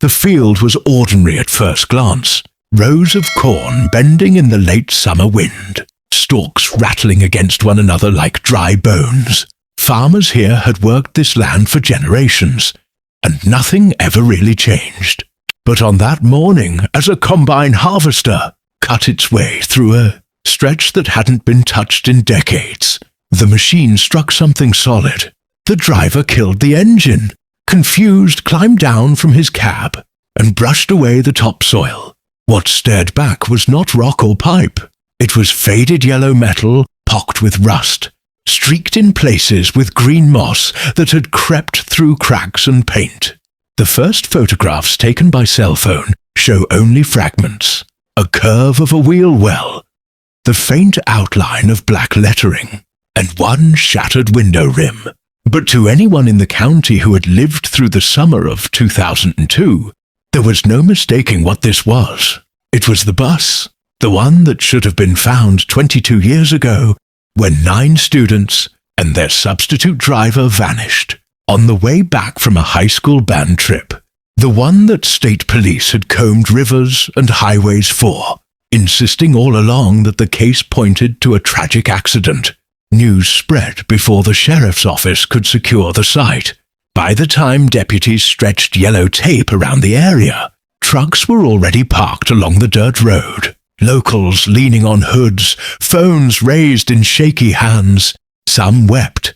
The field was ordinary at first glance. Rows of corn bending in the late summer wind, stalks rattling against one another like dry bones. Farmers here had worked this land for generations, and nothing ever really changed. But on that morning, as a combine harvester cut its way through a stretch that hadn't been touched in decades, the machine struck something solid. The driver killed the engine, confused, climbed down from his cab, and brushed away the topsoil. What stared back was not rock or pipe. It was faded yellow metal, pocked with rust, streaked in places with green moss that had crept through cracks and paint. The first photographs taken by cell phone show only fragments. A curve of a wheel well, the faint outline of black lettering, and one shattered window rim. But to anyone in the county who had lived through the summer of 2002, there was no mistaking what this was. It was the bus, the one that should have been found 22 years ago, when 9 students and their substitute driver vanished on the way back from a high school band trip. The one that state police had combed rivers and highways for, insisting all along that the case pointed to a tragic accident. News spread before the sheriff's office could secure the site. By the time deputies stretched yellow tape around the area, trucks were already parked along the dirt road. Locals leaning on hoods, phones raised in shaky hands. Some wept.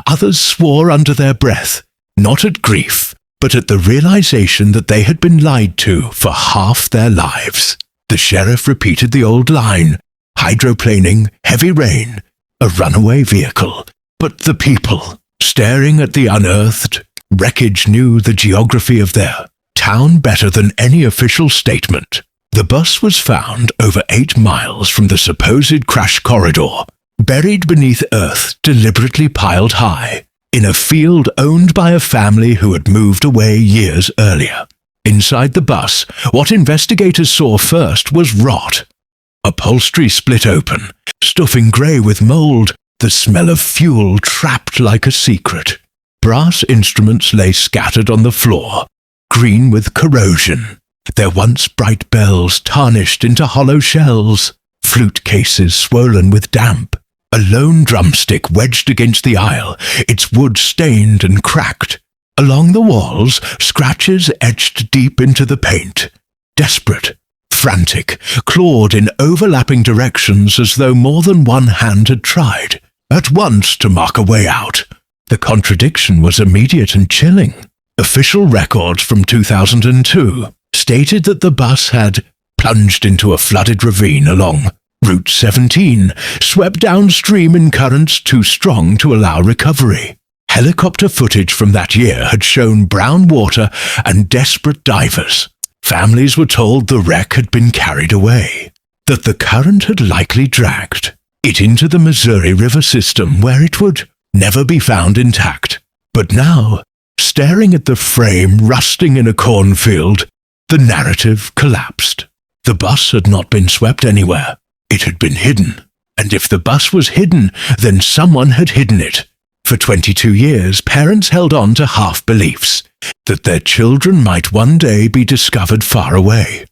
Others swore under their breath, not at grief, but at the realization that they had been lied to for half their lives. The sheriff repeated the old line: hydroplaning, heavy rain, a runaway vehicle. But the people, staring at the unearthed wreckage, knew the geography of their town better than any official statement. The bus was found over 8 miles from the supposed crash corridor, buried beneath earth deliberately piled high, in a field owned by a family who had moved away years earlier. Inside the bus, what investigators saw first was rot. Upholstery split open, stuffing grey with mould, the smell of fuel trapped like a secret. Brass instruments lay scattered on the floor, green with corrosion, their once bright bells tarnished into hollow shells, flute cases swollen with damp, a lone drumstick wedged against the aisle, its wood stained and cracked. Along the walls, scratches etched deep into the paint. Desperate, frantic, clawed in overlapping directions as though more than one hand had tried, at once to mark a way out. The contradiction was immediate and chilling. Official records from 2002 stated that the bus had plunged into a flooded ravine along Route 17, swept downstream in currents too strong to allow recovery. Helicopter footage from that year had shown brown water and desperate divers. Families were told the wreck had been carried away, that the current had likely dragged it into the Missouri River system where it would never be found intact. But now, staring at the frame rusting in a cornfield, the narrative collapsed. The bus had not been swept anywhere. It had been hidden. And if the bus was hidden, then someone had hidden it. For 22 years, parents held on to half-beliefs that their children might one day be discovered far away,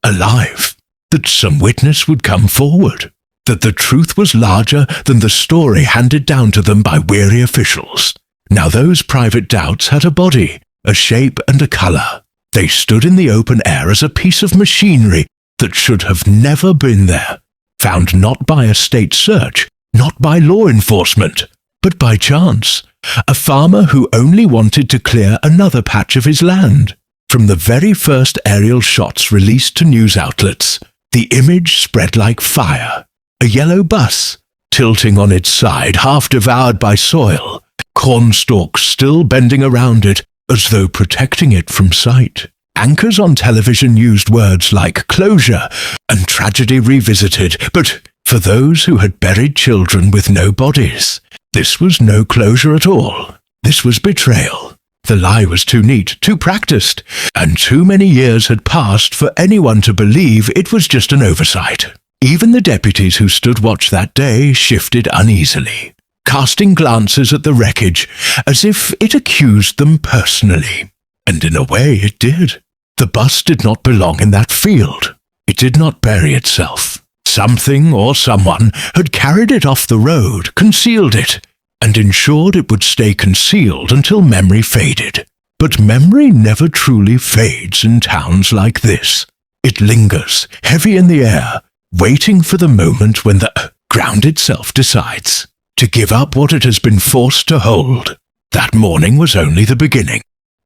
alive, that some witness would come forward, that the truth was larger than the story handed down to them by weary officials. Now those private doubts had a body, a shape and a color. They stood in the open air as a piece of machinery that should have never been there, found not by a state search, not by law enforcement, but by chance, a farmer who only wanted to clear another patch of his land. From the very first aerial shots released to news outlets, the image spread like fire. A yellow bus, tilting on its side, half devoured by soil, corn stalks still bending around it as though protecting it from sight. Anchors on television used words like closure and tragedy revisited, but for those who had buried children with no bodies, this was no closure at all. This was betrayal. The lie was too neat, too practiced, and too many years had passed for anyone to believe it was just an oversight. Even the deputies who stood watch that day shifted uneasily, casting glances at the wreckage as if it accused them personally. And in a way it did. The bus did not belong in that field. It did not bury itself. Something or someone had carried it off the road, concealed it, and ensured it would stay concealed until memory faded. But memory never truly fades in towns like this. It lingers, heavy in the air, waiting for the moment when the ground itself decides to give up what it has been forced to hold. That morning was only the beginning.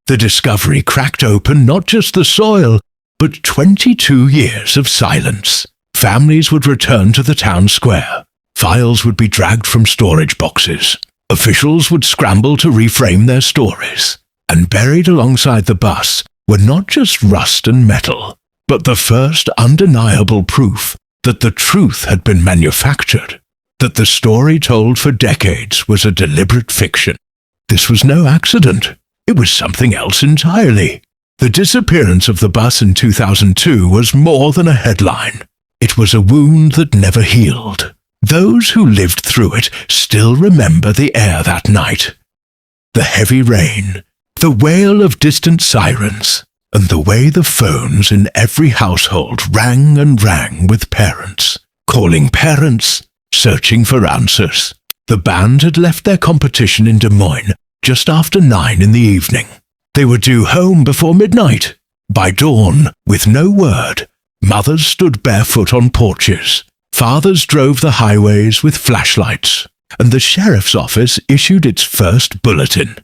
The discovery cracked open not just the soil, but 22 years of silence. Families would return to the town square. Files would be dragged from storage boxes. Officials would scramble to reframe their stories. And buried alongside the bus were not just rust and metal, but the first undeniable proof that the truth had been manufactured, that the story told for decades was a deliberate fiction. This was no accident. It was something else entirely. The disappearance of the bus in 2002 was more than a headline. It was a wound that never healed. Those who lived through it still remember the air that night. The heavy rain, the wail of distant sirens, and the way the phones in every household rang and rang with parents, calling parents, searching for answers. The band had left their competition in Des Moines just after 9 in the evening. They were due home before midnight. By dawn, with no word, mothers stood barefoot on porches. Fathers drove the highways with flashlights, and the sheriff's office issued its first bulletin.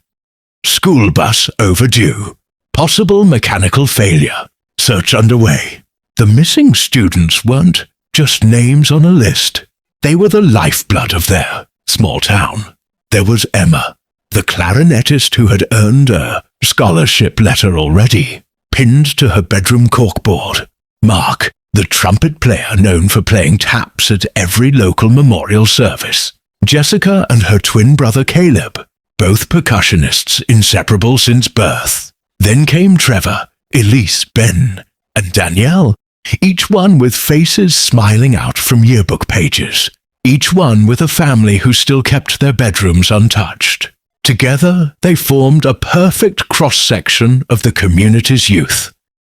School bus overdue. Possible mechanical failure. Search underway. The missing students weren't just names on a list. They were the lifeblood of their small town. There was Emma, the clarinetist who had earned a scholarship letter already, pinned to her bedroom corkboard. Mark, the trumpet player known for playing taps at every local memorial service. Jessica and her twin brother Caleb, both percussionists inseparable since birth. Then came Trevor, Elise, Ben, and Danielle, each one with faces smiling out from yearbook pages, each one with a family who still kept their bedrooms untouched. Together, they formed a perfect cross-section of the community's youth.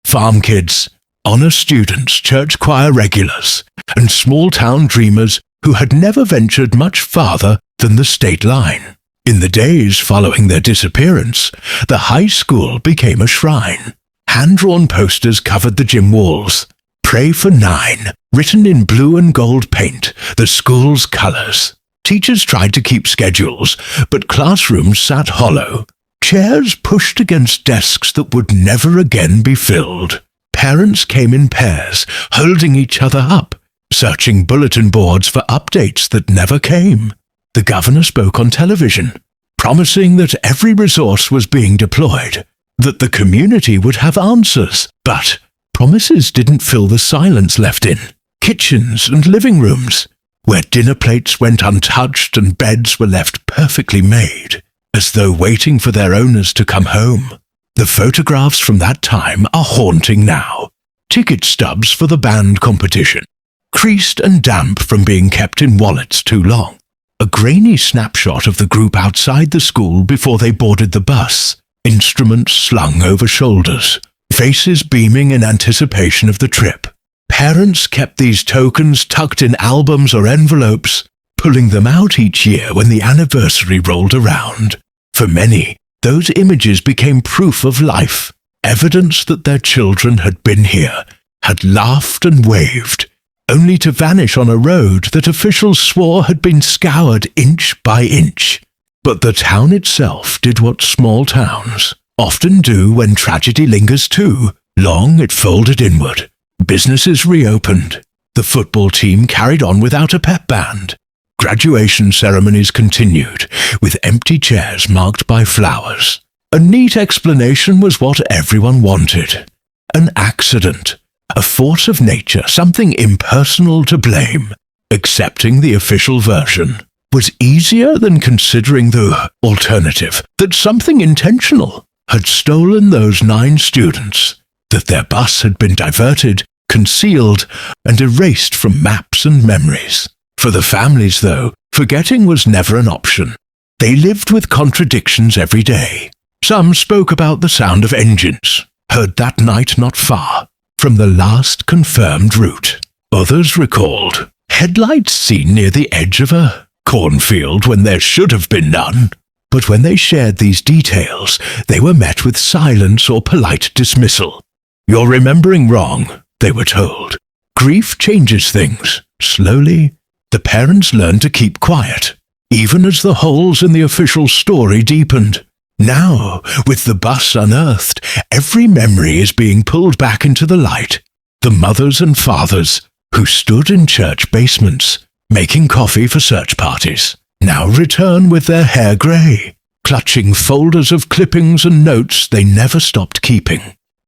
Farm kids, honor students, church choir regulars, and small-town dreamers who had never ventured much farther than the state line. In the days following their disappearance, the high school became a shrine. Hand-drawn posters covered the gym walls. Pray for 9, written in blue and gold paint, the school's colors. Teachers tried to keep schedules, but classrooms sat hollow. Chairs pushed against desks that would never again be filled. Parents came in pairs, holding each other up, searching bulletin boards for updates that never came. The governor spoke on television, promising that every resource was being deployed, that the community would have answers. But promises didn't fill the silence left in kitchens and living rooms, where dinner plates went untouched and beds were left perfectly made, as though waiting for their owners to come home. The photographs from that time are haunting now. Ticket stubs for the band competition, creased and damp from being kept in wallets too long. A grainy snapshot of the group outside the school before they boarded the bus, instruments slung over shoulders, faces beaming in anticipation of the trip. Parents kept these tokens tucked in albums or envelopes, pulling them out each year when the anniversary rolled around. For many, those images became proof of life, evidence that their children had been here, had laughed and waved, only to vanish on a road that officials swore had been scoured inch by inch. But the town itself did what small towns often do when tragedy lingers too. Long it folded inward. Businesses reopened. The football team carried on without a pep band. Graduation ceremonies continued, with empty chairs marked by flowers. A neat explanation was what everyone wanted. An accident. A force of nature, something impersonal to blame. Accepting the official version was easier than considering the alternative, that something intentional had stolen those 9 students, that their bus had been diverted, concealed, and erased from maps and memories. For the families, though, forgetting was never an option. They lived with contradictions every day. Some spoke about the sound of engines. heard that night not far from the last confirmed route. Others recalled headlights seen near the edge of a cornfield when there should have been none. But when they shared these details, they were met with silence or polite dismissal. "You're remembering wrong," they were told. Grief changes things. Slowly, the parents learned to keep quiet, even as the holes in the official story deepened. Now, with the bus unearthed, every memory is being pulled back into the light. The mothers and fathers who stood in church basements, making coffee for search parties, now return with their hair grey, clutching folders of clippings and notes they never stopped keeping.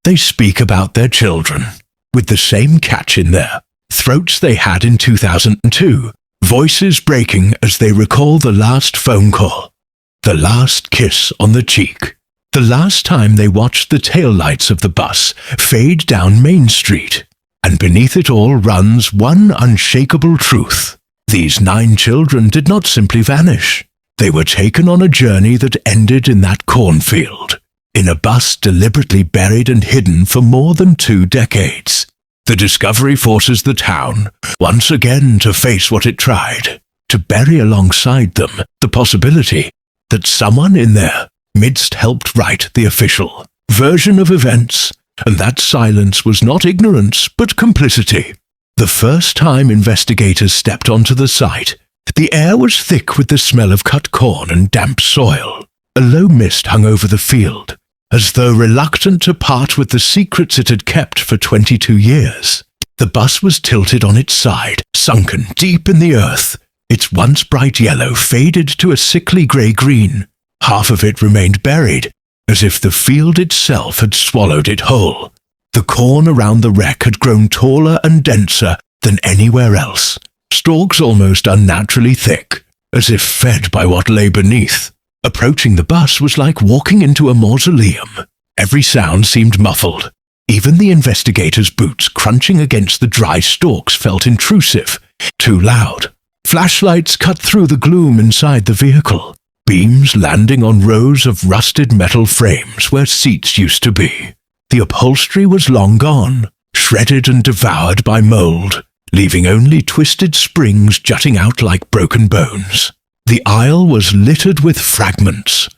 They speak about their children, with the same catch in their throats they had in 2002, voices breaking as they recall the last phone call, the last kiss on the cheek, the last time they watched the taillights of the bus fade down Main Street. And beneath it all runs one unshakable truth. These 9 children did not simply vanish. They were taken on a journey that ended in that cornfield, in a bus deliberately buried and hidden for more than 2 decades. The discovery forces the town, once again, to face what it tried, to bury alongside them the possibility that someone in their midst helped write the official version of events, and that silence was not ignorance but complicity. The first time investigators stepped onto the site, the air was thick with the smell of cut corn and damp soil. A low mist hung over the field, as though reluctant to part with the secrets it had kept for 22 years. The bus was tilted on its side, sunken deep in the earth. Its once bright yellow faded to a sickly grey-green. Half of it remained buried, as if the field itself had swallowed it whole. The corn around the wreck had grown taller and denser than anywhere else, stalks almost unnaturally thick, as if fed by what lay beneath. Approaching the bus was like walking into a mausoleum. Every sound seemed muffled. Even the investigators' boots crunching against the dry stalks felt intrusive, too loud. Flashlights cut through the gloom inside the vehicle, beams landing on rows of rusted metal frames where seats used to be. The upholstery was long gone, shredded and devoured by mold, leaving only twisted springs jutting out like broken bones. The aisle was littered with fragments,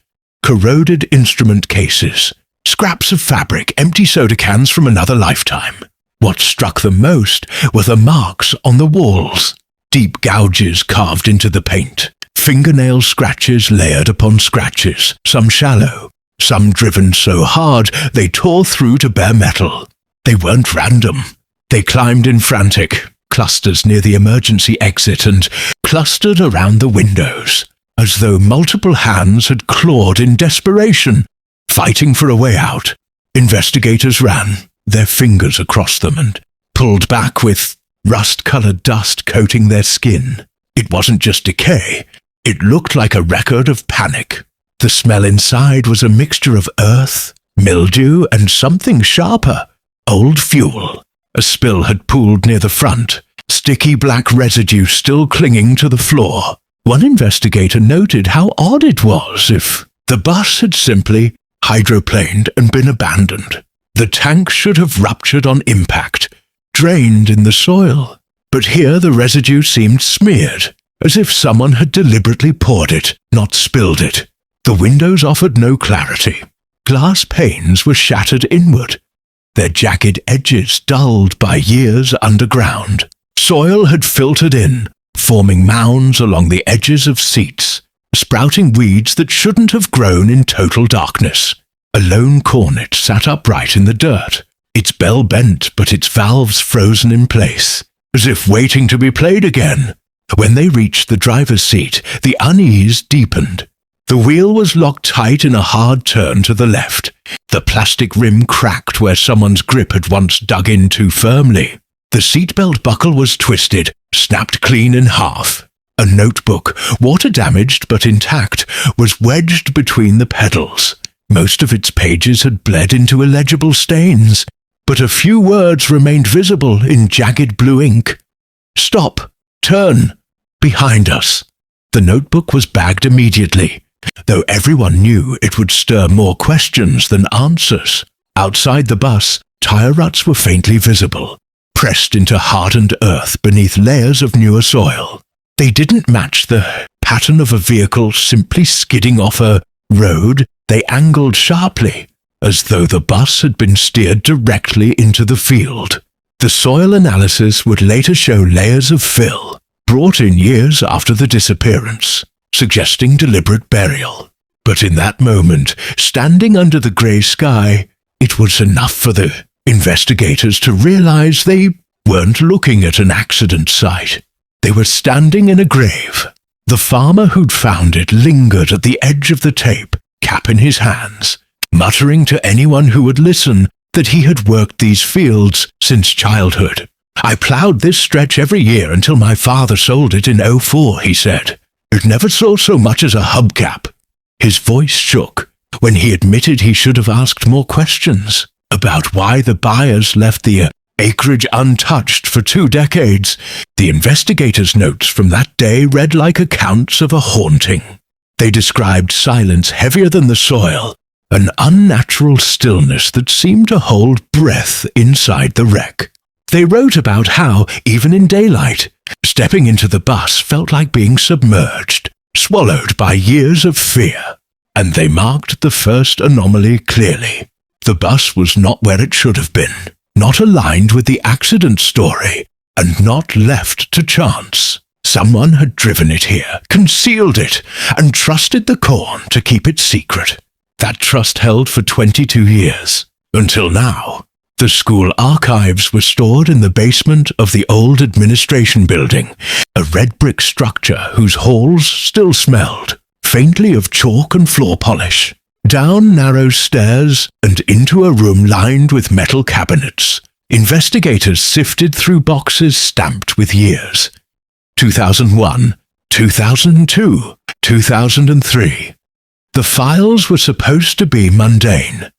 corroded instrument cases, scraps of fabric, empty soda cans from another lifetime. What struck them most were the marks on the walls, deep gouges carved into the paint, fingernail scratches layered upon scratches, some shallow, some driven so hard they tore through to bare metal. They weren't random. They climbed in frantic clusters near the emergency exit and clustered around the windows, as though multiple hands had clawed in desperation, fighting for a way out. Investigators ran, their fingers across them, and pulled back with rust-colored dust coating their skin. It wasn't just decay. It looked like a record of panic. The smell inside was a mixture of earth, mildew, and something sharper, old fuel. A spill had pooled near the front, sticky black residue still clinging to the floor. One investigator noted how odd it was if the bus had simply hydroplaned and been abandoned. The tank should have ruptured on impact, drained in the soil. But here the residue seemed smeared, as if someone had deliberately poured it, not spilled it. The windows offered no clarity. Glass panes were shattered inward, their jagged edges dulled by years underground. Soil had filtered in, forming mounds along the edges of seats, sprouting weeds that shouldn't have grown in total darkness. A lone cornet sat upright in the dirt, its bell bent but its valves frozen in place, as if waiting to be played again. When they reached the driver's seat, the unease deepened. The wheel was locked tight in a hard turn to the left. The plastic rim cracked where someone's grip had once dug in too firmly. The seatbelt buckle was twisted, snapped clean in half. A notebook, water-damaged but intact, was wedged between the pedals. Most of its pages had bled into illegible stains, but a few words remained visible in jagged blue ink. "Stop! Turn! Behind us!" The notebook was bagged immediately, though everyone knew it would stir more questions than answers. Outside the bus, tire ruts were faintly visible, pressed into hardened earth beneath layers of newer soil. They didn't match the pattern of a vehicle simply skidding off a road. They angled sharply, as though the bus had been steered directly into the field. The soil analysis would later show layers of fill, brought in years after the disappearance, suggesting deliberate burial. But in that moment, standing under the grey sky, it was enough for the investigators to realize they weren't looking at an accident site. They were standing in a grave. The farmer who'd found it lingered at the edge of the tape, cap in his hands, muttering to anyone who would listen that he had worked these fields since childhood. "I ploughed this stretch every year until my father sold it in '04, he said. "It never saw so much as a hubcap." His voice shook when he admitted he should have asked more questions about why the buyers left the acreage untouched for 2 decades. The investigators' notes from that day read like accounts of a haunting. They described silence heavier than the soil, an unnatural stillness that seemed to hold breath inside the wreck. They wrote about how, even in daylight, stepping into the bus felt like being submerged, swallowed by years of fear. And they marked the first anomaly clearly. The bus was not where it should have been, not aligned with the accident story, and not left to chance. Someone had driven it here, concealed it, and trusted the corn to keep it secret. That trust held for 22 years, until now. The school archives were stored in the basement of the old administration building, a red brick structure whose halls still smelled, faintly of chalk and floor polish. Down narrow stairs and into a room lined with metal cabinets, investigators sifted through boxes stamped with years. 2001, 2002, 2003. The files were supposed to be mundane.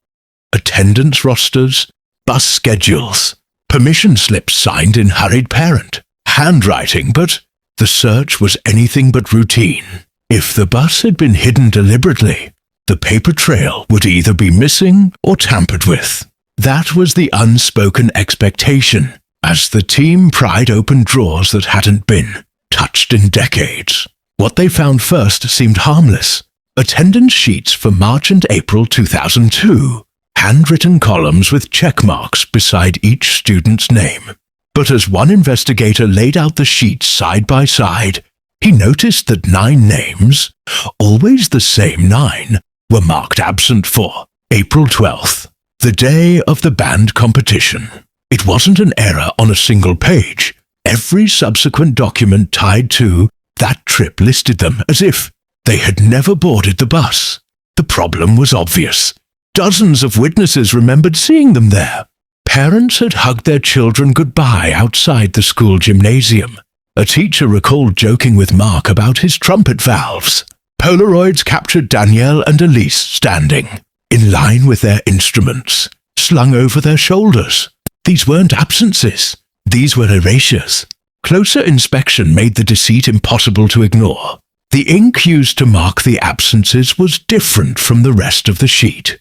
Attendance rosters, bus schedules, permission slips signed in hurried parent, handwriting, but the search was anything but routine. If the bus had been hidden deliberately, the paper trail would either be missing or tampered with. That was the unspoken expectation, as the team pried open drawers that hadn't been touched in decades. What they found first seemed harmless. Attendance sheets for March and April 2002, handwritten columns with check marks beside each student's name. But as one investigator laid out the sheets side by side, he noticed that 9 names, always the same 9, were marked absent for April 12th, the day of the band competition. It wasn't an error on a single page. Every subsequent document tied to that trip listed them as if they had never boarded the bus. The problem was obvious. Dozens of witnesses remembered seeing them there. Parents had hugged their children goodbye outside the school gymnasium. A teacher recalled joking with Mark about his trumpet valves. Polaroids captured Danielle and Elise standing, in line with their instruments, slung over their shoulders. These weren't absences. These were erasures. Closer inspection made the deceit impossible to ignore. The ink used to mark the absences was different from the rest of the sheet.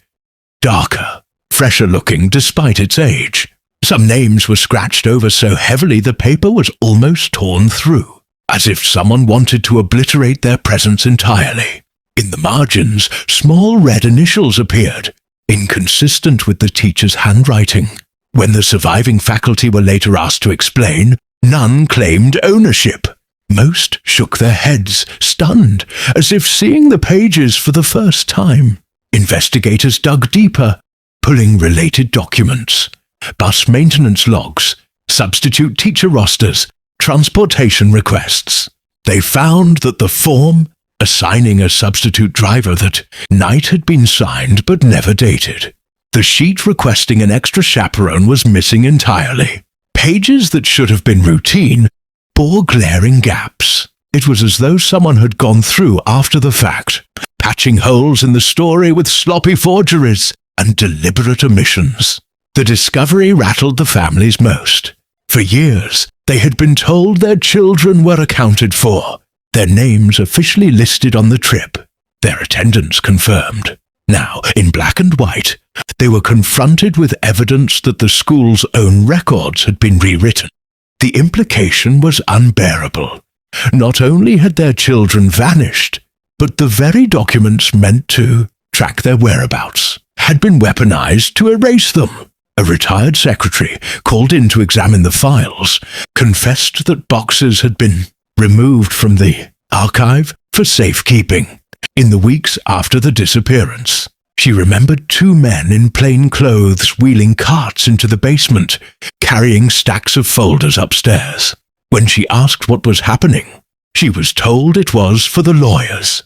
Darker, fresher looking despite its age. Some names were scratched over so heavily the paper was almost torn through, as if someone wanted to obliterate their presence entirely. In the margins, small red initials appeared, inconsistent with the teacher's handwriting. When the surviving faculty were later asked to explain, none claimed ownership. Most shook their heads, stunned, as if seeing the pages for the first time. Investigators dug deeper, pulling related documents. Bus maintenance logs, substitute teacher rosters, transportation requests. They found that the form assigning a substitute driver that night had been signed but never dated. The sheet requesting an extra chaperone was missing entirely. Pages that should have been routine bore glaring gaps. It was as though someone had gone through after the fact, patching holes in the story with sloppy forgeries and deliberate omissions. The discovery rattled the families most. For years, they had been told their children were accounted for, their names officially listed on the trip, their attendance confirmed. Now, in black and white, they were confronted with evidence that the school's own records had been rewritten. The implication was unbearable. Not only had their children vanished, but the very documents meant to track their whereabouts had been weaponized to erase them. A retired secretary, called in to examine the files, confessed that boxes had been removed from the archive for safekeeping. In the weeks after the disappearance, she remembered two men in plain clothes wheeling carts into the basement, carrying stacks of folders upstairs. When she asked what was happening, she was told it was for the lawyers.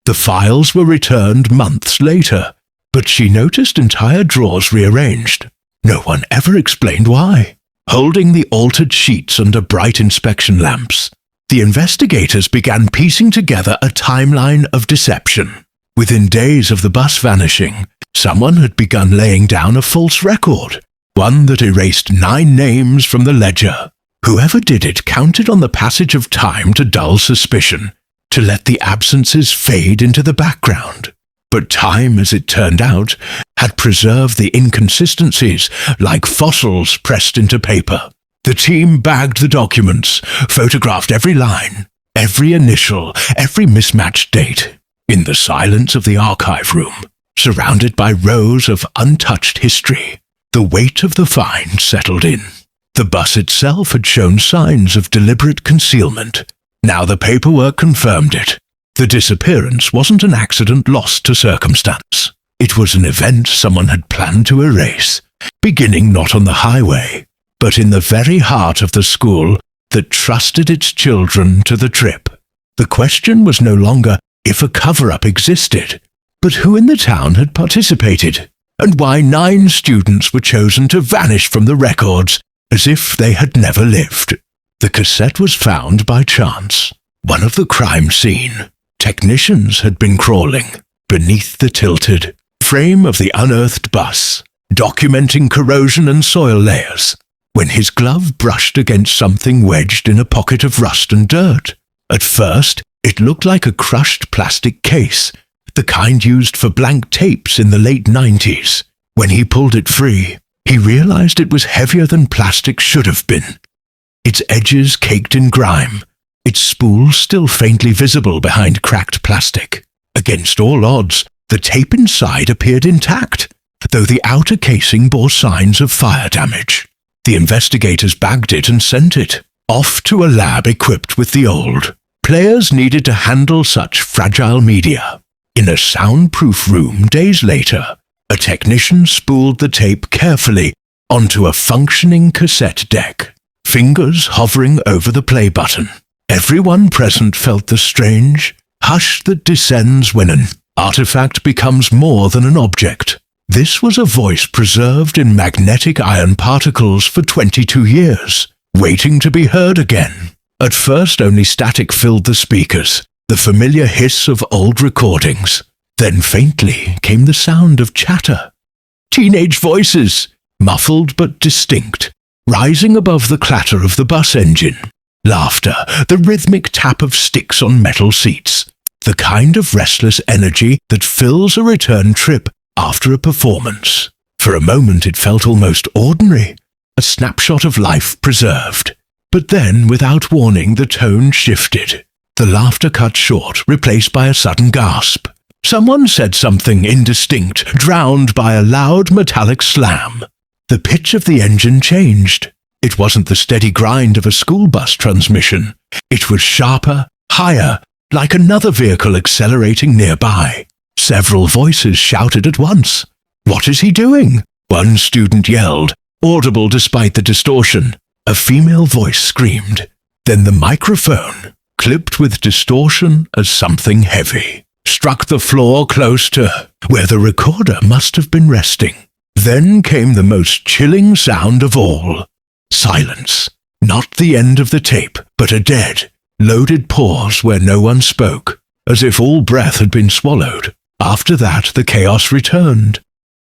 The files were returned months later, but she noticed entire drawers rearranged. No one ever explained why. Holding the altered sheets under bright inspection lamps, the investigators began piecing together a timeline of deception. Within days of the bus vanishing, someone had begun laying down a false record, one that erased 9 names from the ledger. Whoever did it counted on the passage of time to dull suspicion, to let the absences fade into the background. But time, as it turned out, had preserved the inconsistencies like fossils pressed into paper. The team bagged the documents, photographed every line, every initial, every mismatched date. In the silence of the archive room, surrounded by rows of untouched history, the weight of the find settled in. The bus itself had shown signs of deliberate concealment. Now the paperwork confirmed it. The disappearance wasn't an accident lost to circumstance. It was an event someone had planned to erase, beginning not on the highway, but in the very heart of the school that trusted its children to the trip. The question was no longer if a cover-up existed, but who in the town had participated, and why 9 students were chosen to vanish from the records as if they had never lived. The cassette was found by chance. One of the crime scene. Technicians had been crawling beneath the tilted frame of the unearthed bus, documenting corrosion and soil layers, when his glove brushed against something wedged in a pocket of rust and dirt. At first, it looked like a crushed plastic case, the kind used for blank tapes in the late 90s. When he pulled it free, he realized it was heavier than plastic should have been. Its edges caked in grime, its spool still faintly visible behind cracked plastic. Against all odds, the tape inside appeared intact, though the outer casing bore signs of fire damage. The investigators bagged it and sent it off to a lab equipped with the old. Players needed to handle such fragile media. In a soundproof room days later, a technician spooled the tape carefully onto a functioning cassette deck, fingers hovering over the play button. Everyone present felt the strange hush that descends when an artifact becomes more than an object. This was a voice preserved in magnetic iron particles for 22 years, waiting to be heard again. At first only static filled the speakers, the familiar hiss of old recordings. Then faintly came the sound of chatter. Teenage voices, muffled but distinct, rising above the clatter of the bus engine. Laughter, the rhythmic tap of sticks on metal seats, the kind of restless energy that fills a return trip after a performance. For a moment it felt almost ordinary, a snapshot of life preserved. But then, without warning, the tone shifted. The laughter cut short, replaced by a sudden gasp. Someone said something indistinct, drowned by a loud metallic slam. The pitch of the engine changed. It wasn't the steady grind of a school bus transmission. It was sharper, higher, like another vehicle accelerating nearby. Several voices shouted at once. "What is he doing?" One student yelled, audible despite the distortion. A female voice screamed. Then the microphone, clipped with distortion as something heavy, struck the floor close to where the recorder must have been resting. Then came the most chilling sound of all. Silence. Not the end of the tape, but a dead, loaded pause where no one spoke, as if all breath had been swallowed. After that, the chaos returned.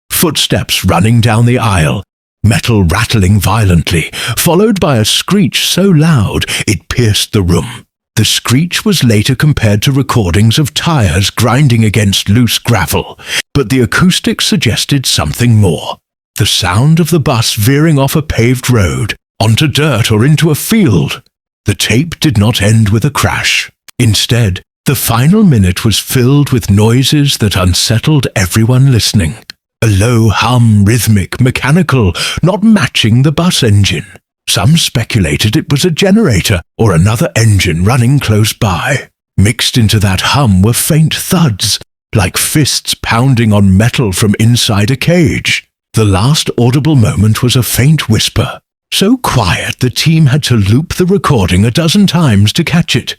Footsteps running down the aisle, metal rattling violently, followed by a screech so loud it pierced the room. The screech was later compared to recordings of tires grinding against loose gravel, but the acoustics suggested something more. The sound of the bus veering off a paved road, onto dirt or into a field. The tape did not end with a crash. Instead, the final minute was filled with noises that unsettled everyone listening. A low hum, rhythmic, mechanical, not matching the bus engine. Some speculated it was a generator or another engine running close by. Mixed into that hum were faint thuds, like fists pounding on metal from inside a cage. The last audible moment was a faint whisper, so quiet the team had to loop the recording a dozen times to catch it.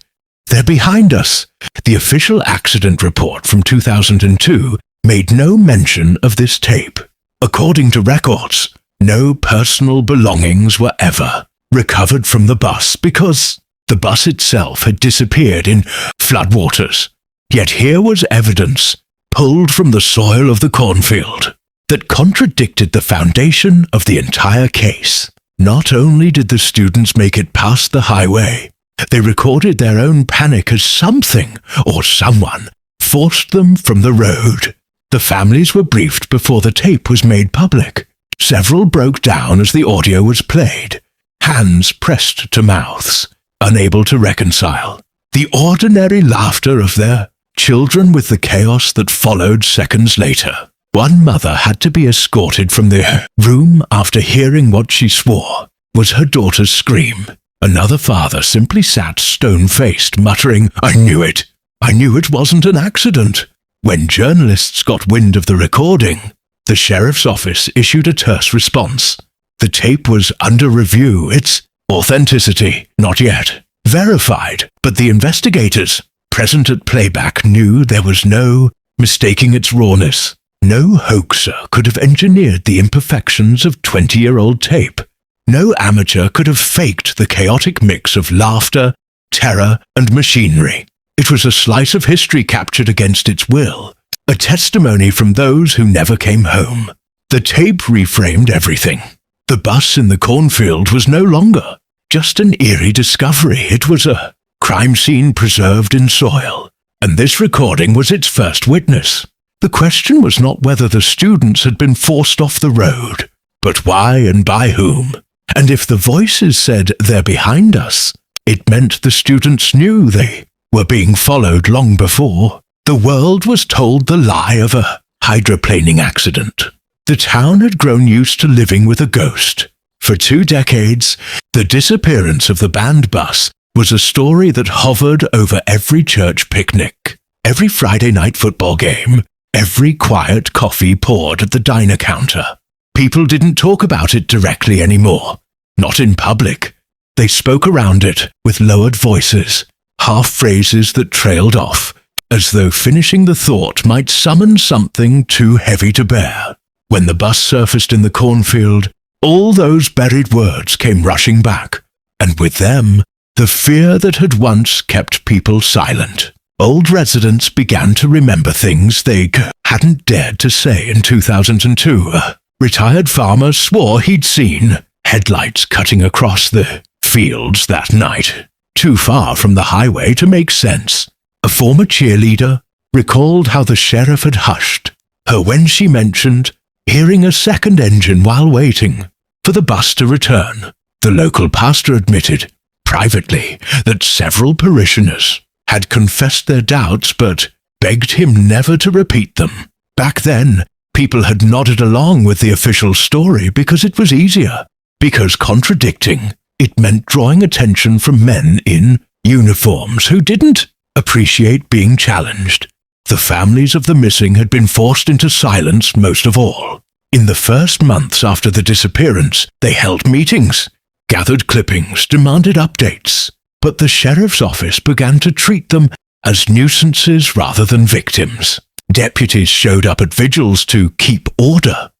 "They're behind us." The official accident report from 2002 made no mention of this tape. According to records, no personal belongings were ever recovered from the bus because the bus itself had disappeared in floodwaters. Yet here was evidence, pulled from the soil of the cornfield, that contradicted the foundation of the entire case. Not only did the students make it past the highway, they recorded their own panic as something or someone forced them from the road. The families were briefed before the tape was made public. Several broke down as the audio was played, hands pressed to mouths, unable to reconcile the ordinary laughter of their children with the chaos that followed seconds later. One mother had to be escorted from the room after hearing what she swore was her daughter's scream. Another father simply sat stone-faced, muttering, "I knew it. I knew it wasn't an accident." When journalists got wind of the recording, the sheriff's office issued a terse response. The tape was under review, its authenticity not yet verified, but the investigators present at playback knew there was no mistaking its rawness. No hoaxer could have engineered the imperfections of 20-year-old tape. No amateur could have faked the chaotic mix of laughter, terror, and machinery. It was a slice of history captured against its will, a testimony from those who never came home. The tape reframed everything. The bus in the cornfield was no longer just an eerie discovery. It was a crime scene preserved in soil, and this recording was its first witness. The question was not whether the students had been forced off the road, but why and by whom. And if the voices said, "They're behind us," it meant the students knew they were being followed long before. The world was told the lie of a hydroplaning accident. The town had grown used to living with a ghost. For 2 decades, the disappearance of the band bus was a story that hovered over every church picnic, every Friday night football game, every quiet coffee poured at the diner counter. People didn't talk about it directly anymore, not in public. They spoke around it with lowered voices, half phrases that trailed off, as though finishing the thought might summon something too heavy to bear. When the bus surfaced in the cornfield, all those buried words came rushing back, and with them, the fear that had once kept people silent. Old residents began to remember things they hadn't dared to say in 2002. A retired farmer swore he'd seen headlights cutting across the fields that night, too far from the highway to make sense. A former cheerleader recalled how the sheriff had hushed her when she mentioned hearing a second engine while waiting for the bus to return. The local pastor admitted, privately, that several parishioners had confessed their doubts but begged him never to repeat them. Back then, people had nodded along with the official story because it was easier, because contradicting it meant drawing attention from men in uniforms who didn't appreciate being challenged. The families of the missing had been forced into silence most of all. In the first months after the disappearance, they held meetings, gathered clippings, demanded updates, but the sheriff's office began to treat them as nuisances rather than victims. Deputies showed up at vigils to keep order.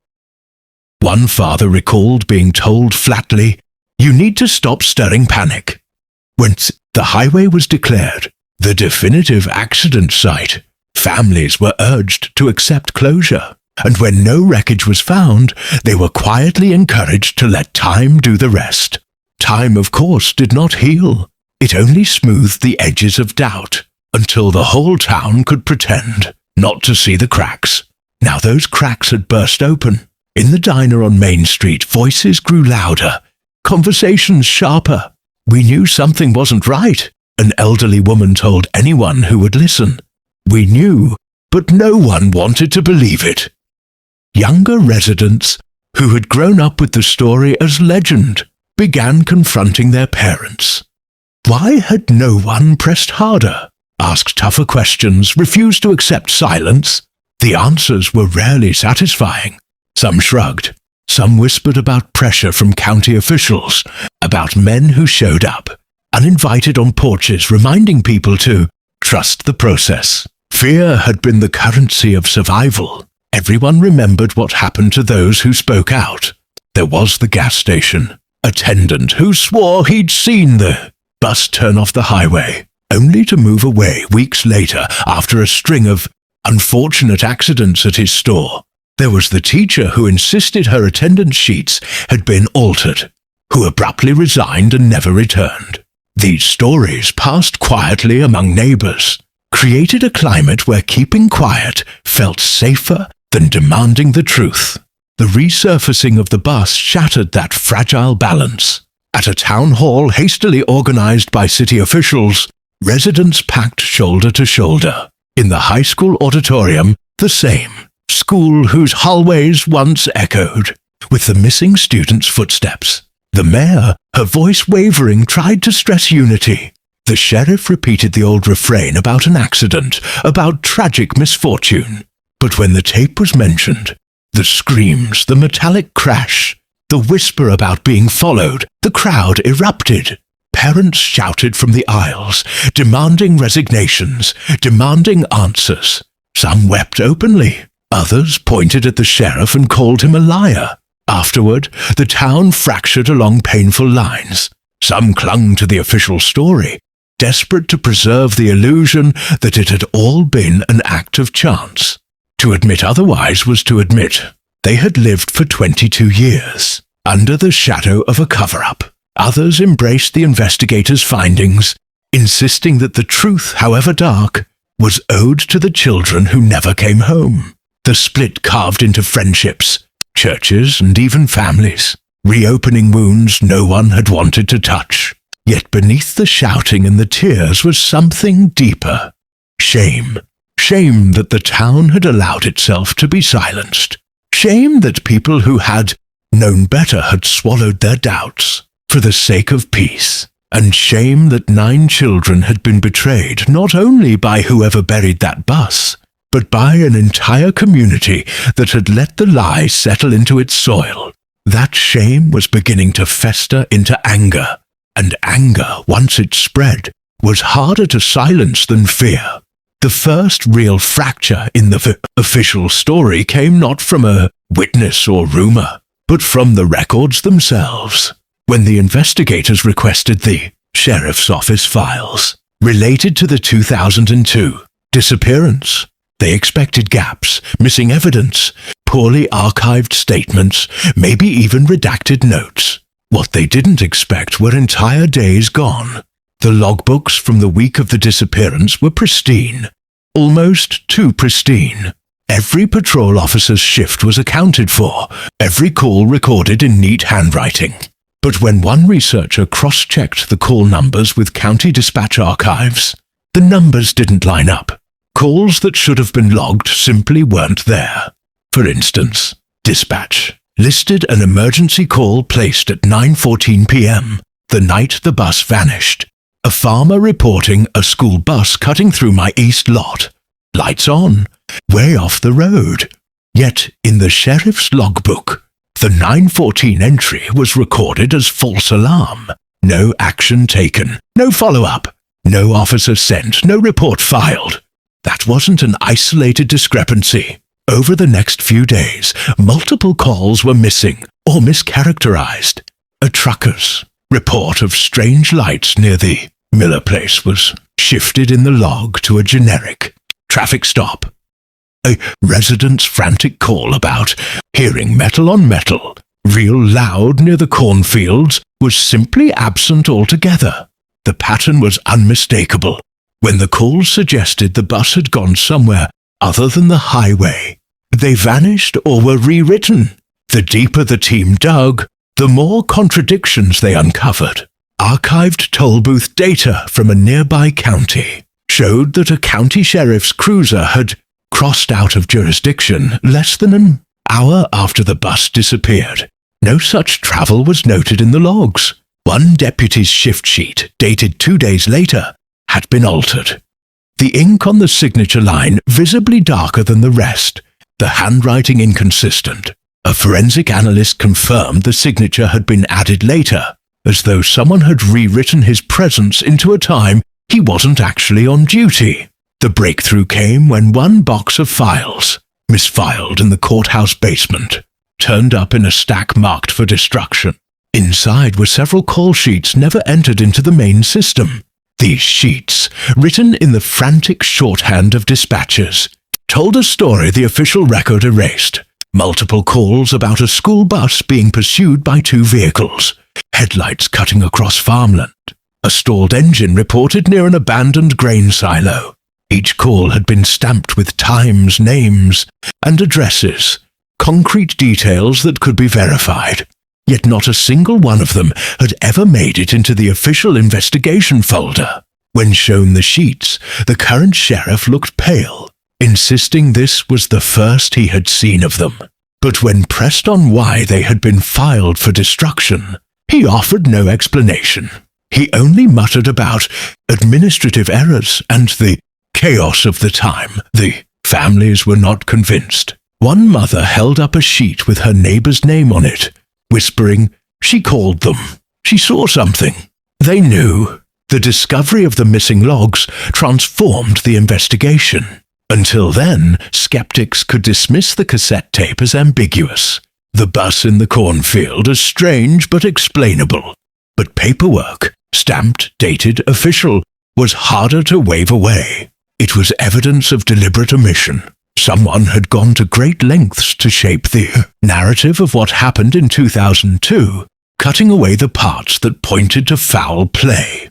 One father recalled being told flatly, "You need to stop stirring panic." When the highway was declared the definitive accident site, families were urged to accept closure, and when no wreckage was found, they were quietly encouraged to let time do the rest. Time, of course, did not heal. It only smoothed the edges of doubt, until the whole town could pretend not to see the cracks. Now those cracks had burst open. In the diner on Main Street, voices grew louder, conversations sharper. We knew something wasn't right, an elderly woman told anyone who would listen. We knew, but no one wanted to believe it. Younger residents, who had grown up with the story as legend, began confronting their parents. Why had no one pressed harder, asked tougher questions, refused to accept silence? The answers were rarely satisfying. Some shrugged. Some whispered about pressure from county officials, about men who showed up, uninvited on porches, reminding people to trust the process. Fear had been the currency of survival. Everyone remembered what happened to those who spoke out. There was the gas station attendant who swore he'd seen the bus turn off the highway, only to move away weeks later after a string of unfortunate accidents at his store. There was the teacher who insisted her attendance sheets had been altered, who abruptly resigned and never returned. These stories passed quietly among neighbors, created a climate where keeping quiet felt safer than demanding the truth. The resurfacing of the bus shattered that fragile balance. At a town hall hastily organized by city officials, residents packed shoulder to shoulder. In the high school auditorium, the same. School whose hallways once echoed with the missing students' footsteps. The mayor, her voice wavering, tried to stress unity. The sheriff repeated the old refrain about an accident, about tragic misfortune. But when the tape was mentioned, the screams, the metallic crash, the whisper about being followed, the crowd erupted. Parents shouted from the aisles, demanding resignations, demanding answers. Some wept openly. Others pointed at the sheriff and called him a liar. Afterward, the town fractured along painful lines. Some clung to the official story, desperate to preserve the illusion that it had all been an act of chance. To admit otherwise was to admit they had lived for 22 years, under the shadow of a cover-up. Others embraced the investigators' findings, insisting that the truth, however dark, was owed to the children who never came home. The split carved into friendships, churches, and even families, reopening wounds no one had wanted to touch. Yet beneath the shouting and the tears was something deeper. Shame. Shame that the town had allowed itself to be silenced. Shame that people who had known better had swallowed their doubts for the sake of peace. And shame that 9 children had been betrayed not only by whoever buried that bus, but by an entire community that had let the lie settle into its soil. That shame was beginning to fester into anger, and anger, once it spread, was harder to silence than fear. The first real fracture in the official story came not from a witness or rumor, but from the records themselves. When the investigators requested the sheriff's office files related to the 2002 disappearance, they expected gaps, missing evidence, poorly archived statements, maybe even redacted notes. What they didn't expect were entire days gone. The logbooks from the week of the disappearance were pristine, almost too pristine. Every patrol officer's shift was accounted for, every call recorded in neat handwriting. But when one researcher cross-checked the call numbers with county dispatch archives, the numbers didn't line up. Calls that should have been logged simply weren't there. For instance, dispatch listed an emergency call placed at 9:14 p.m., the night the bus vanished. A farmer reporting a school bus cutting through my east lot. Lights on, way off the road. Yet in the sheriff's logbook, the 9:14 entry was recorded as false alarm. No action taken, no follow-up, no officer sent, no report filed. That wasn't an isolated discrepancy. Over the next few days, multiple calls were missing or mischaracterized. A trucker's report of strange lights near the Miller place was shifted in the log to a generic traffic stop. A resident's frantic call about hearing metal on metal, real loud near the cornfields, was simply absent altogether. The pattern was unmistakable. When the calls suggested the bus had gone somewhere other than the highway, they vanished or were rewritten. The deeper the team dug, the more contradictions they uncovered. Archived toll booth data from a nearby county showed that a county sheriff's cruiser had crossed out of jurisdiction less than an hour after the bus disappeared. No such travel was noted in the logs. One deputy's shift sheet, dated 2 days later, had been altered. The ink on the signature line visibly darker than the rest, the handwriting inconsistent. A forensic analyst confirmed the signature had been added later, as though someone had rewritten his presence into a time he wasn't actually on duty. The breakthrough came when one box of files, misfiled in the courthouse basement, turned up in a stack marked for destruction. Inside were several call sheets never entered into the main system. These sheets, written in the frantic shorthand of dispatchers, told a story the official record erased. Multiple calls about a school bus being pursued by 2 vehicles, headlights cutting across farmland. A stalled engine reported near an abandoned grain silo. Each call had been stamped with times, names, and addresses, concrete details that could be verified. Yet not a single one of them had ever made it into the official investigation folder. When shown the sheets, the current sheriff looked pale, insisting this was the first he had seen of them. But when pressed on why they had been filed for destruction, he offered no explanation. He only muttered about administrative errors and the chaos of the time. The families were not convinced. One mother held up a sheet with her neighbor's name on it, whispering, "She called them. She saw something." They knew. The discovery of the missing logs transformed the investigation. Until then, skeptics could dismiss the cassette tape as ambiguous, the bus in the cornfield as strange but explainable. But paperwork, stamped, dated, official, was harder to wave away. It was evidence of deliberate omission. Someone had gone to great lengths to shape the narrative of what happened in 2002, cutting away the parts that pointed to foul play.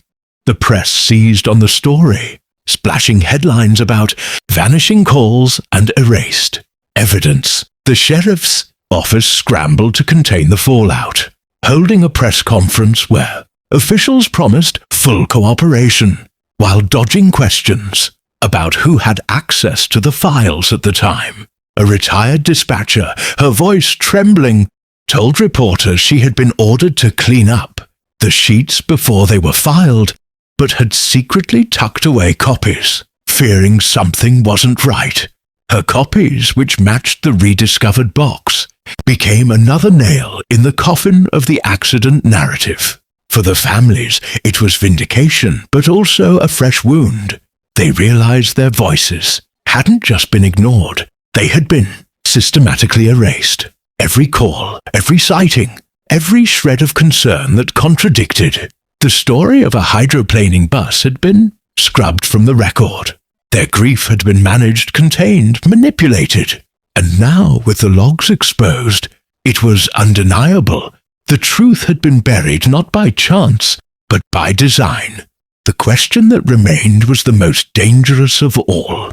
The press seized on the story, splashing headlines about vanishing calls and erased evidence. The sheriff's office scrambled to contain the fallout, holding a press conference where officials promised full cooperation, while dodging questions about who had access to the files at the time. A retired dispatcher, her voice trembling, told reporters she had been ordered to clean up the sheets before they were filed, but had secretly tucked away copies, fearing something wasn't right. Her copies, which matched the rediscovered box, became another nail in the coffin of the accident narrative. For the families, it was vindication, but also a fresh wound. They realized their voices hadn't just been ignored, they had been systematically erased. Every call, every sighting, every shred of concern that contradicted the story of a hydroplaning bus had been scrubbed from the record. Their grief had been managed, contained, manipulated. And now, with the logs exposed, it was undeniable. The truth had been buried not by chance, but by design. The question that remained was the most dangerous of all.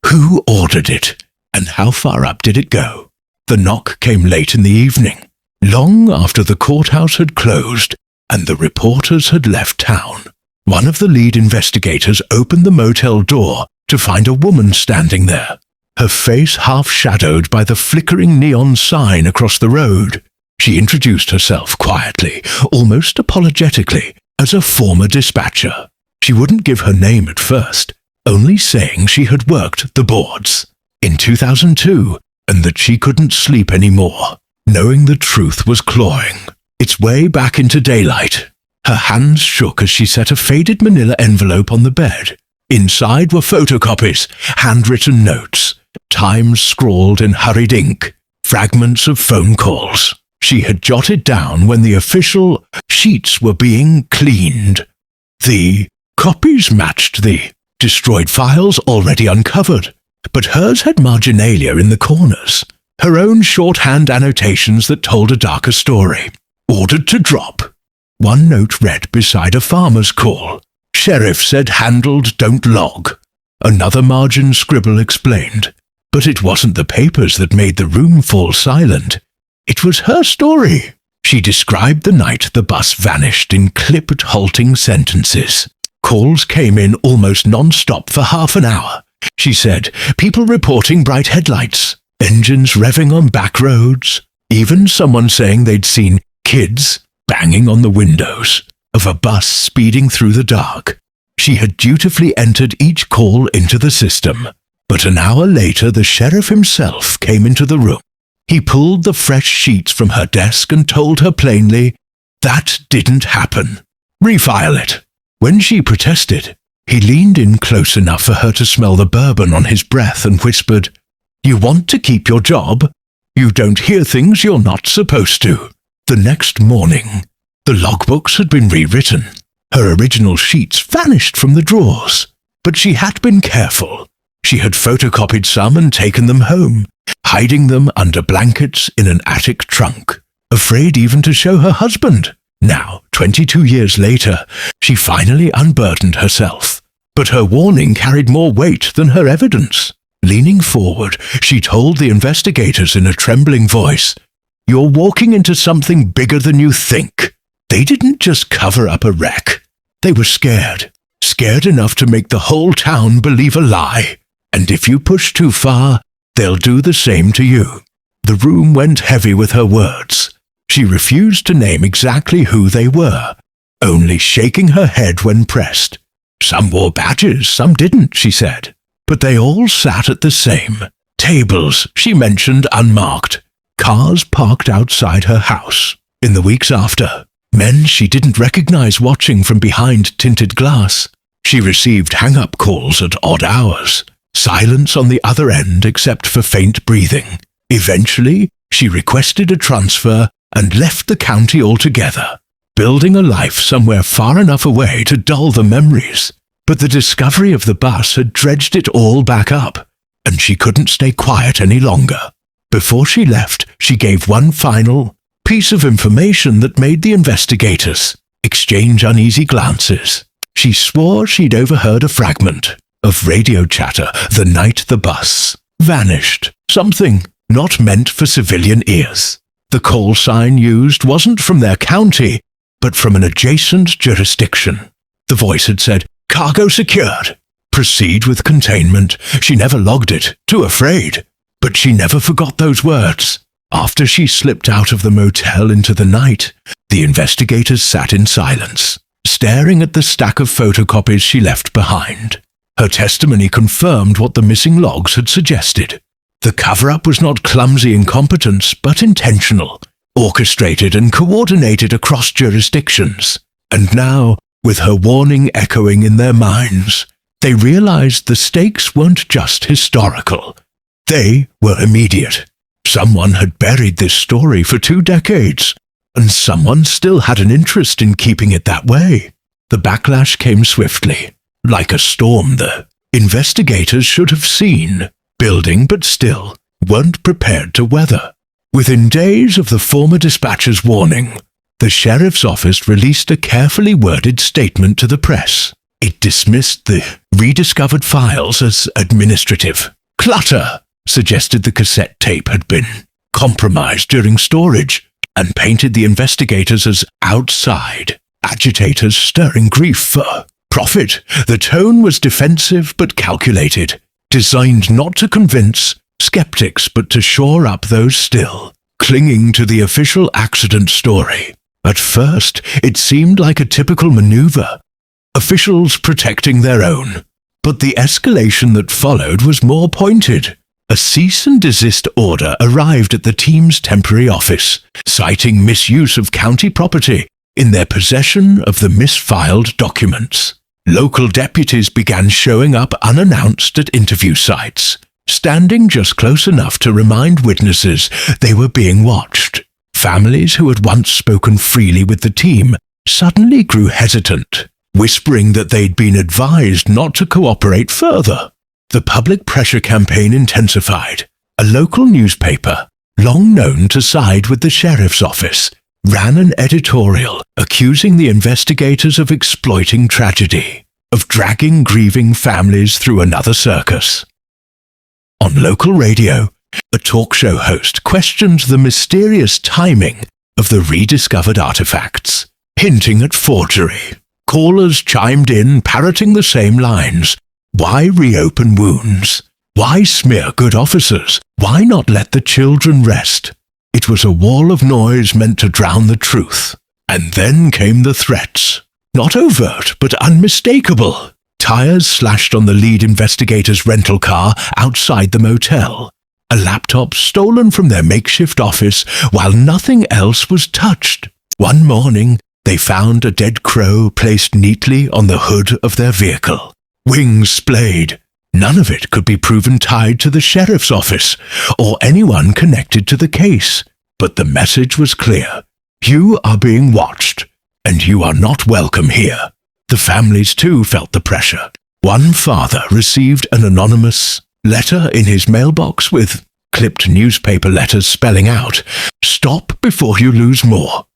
Who ordered it, and how far up did it go? The knock came late in the evening, long after the courthouse had closed and the reporters had left town. One of the lead investigators opened the motel door to find a woman standing there, her face half shadowed by the flickering neon sign across the road. She introduced herself quietly, almost apologetically, as a former dispatcher. She wouldn't give her name at first, only saying she had worked the boards in 2002 and that she couldn't sleep anymore, knowing the truth was clawing its way back into daylight. Her hands shook as she set a faded manila envelope on the bed. Inside were photocopies, handwritten notes, times scrawled in hurried ink, fragments of phone calls she had jotted down when the official sheets were being cleaned. The copies matched the destroyed files already uncovered, but hers had marginalia in the corners, her own shorthand annotations that told a darker story. Ordered to drop. One note read beside a farmer's call. Sheriff said handled, don't log. Another margin scribble explained. But it wasn't the papers that made the room fall silent. It was her story. She described the night the bus vanished in clipped, halting sentences. Calls came in almost non-stop for half an hour. She said, people reporting bright headlights, engines revving on back roads, even someone saying they'd seen kids banging on the windows of a bus speeding through the dark. She had dutifully entered each call into the system. But an hour later, the sheriff himself came into the room. He pulled the fresh sheets from her desk and told her plainly, that didn't happen. Refile it. When she protested, he leaned in close enough for her to smell the bourbon on his breath and whispered, you want to keep your job? You don't hear things you're not supposed to. The next morning, the logbooks had been rewritten. Her original sheets vanished from the drawers. But she had been careful. She had photocopied some and taken them home, hiding them under blankets in an attic trunk, afraid even to show her husband. Now, 22 years later, she finally unburdened herself. But her warning carried more weight than her evidence. Leaning forward, she told the investigators in a trembling voice, you're walking into something bigger than you think. They didn't just cover up a wreck. They were scared. Scared enough to make the whole town believe a lie. And if you push too far, they'll do the same to you. The room went heavy with her words. She refused to name exactly who they were, only shaking her head when pressed. Some wore badges, some didn't, she said. But they all sat at the same tables, she mentioned unmarked. Cars parked outside her house. In the weeks after, men she didn't recognize watching from behind tinted glass. She received hang-up calls at odd hours. Silence on the other end except for faint breathing. Eventually, she requested a transfer and left the county altogether, building a life somewhere far enough away to dull the memories. But the discovery of the bus had dredged it all back up, and she couldn't stay quiet any longer. Before she left, she gave one final piece of information that made the investigators exchange uneasy glances. She swore she'd overheard a fragment of radio chatter the night the bus vanished, something not meant for civilian ears. The call sign used wasn't from their county, but from an adjacent jurisdiction. The voice had said, cargo secured. Proceed with containment. She never logged it, too afraid. But she never forgot those words. After she slipped out of the motel into the night, the investigators sat in silence, staring at the stack of photocopies she left behind. Her testimony confirmed what the missing logs had suggested. The cover-up was not clumsy incompetence, but intentional, orchestrated and coordinated across jurisdictions. And now, with her warning echoing in their minds, they realized the stakes weren't just historical. They were immediate. Someone had buried this story for 2 decades, and someone still had an interest in keeping it that way. The backlash came swiftly, like a storm the investigators should have seen, building but still weren't prepared to weather. Within days of the former dispatcher's warning, the sheriff's office released a carefully worded statement to the press. It dismissed the rediscovered files as administrative clutter, suggested the cassette tape had been compromised during storage, and painted the investigators as outside agitators stirring grief for profit. The tone was defensive but calculated, designed not to convince skeptics but to shore up those still clinging to the official accident story. At first, it seemed like a typical maneuver, officials protecting their own. But the escalation that followed was more pointed. A cease and desist order arrived at the team's temporary office, citing misuse of county property in their possession of the misfiled documents. Local deputies began showing up unannounced at interview sites, standing just close enough to remind witnesses they were being watched. Families who had once spoken freely with the team suddenly grew hesitant, whispering that they'd been advised not to cooperate further. The public pressure campaign intensified. A local newspaper, long known to side with the sheriff's office, ran an editorial accusing the investigators of exploiting tragedy, of dragging grieving families through another circus. On local radio, a talk show host questioned the mysterious timing of the rediscovered artifacts, hinting at forgery. Callers chimed in, parroting the same lines. Why reopen wounds? Why smear good officers? Why not let the children rest? It was a wall of noise meant to drown the truth. And then came the threats. Not overt, but unmistakable. Tires slashed on the lead investigator's rental car outside the motel. A laptop stolen from their makeshift office while nothing else was touched. One morning, they found a dead crow placed neatly on the hood of their vehicle. Wings splayed. None of it could be proven tied to the sheriff's office or anyone connected to the case. But the message was clear. You are being watched, and you are not welcome here. The families too felt the pressure. One father received an anonymous letter in his mailbox with clipped newspaper letters spelling out, "Stop before you lose more."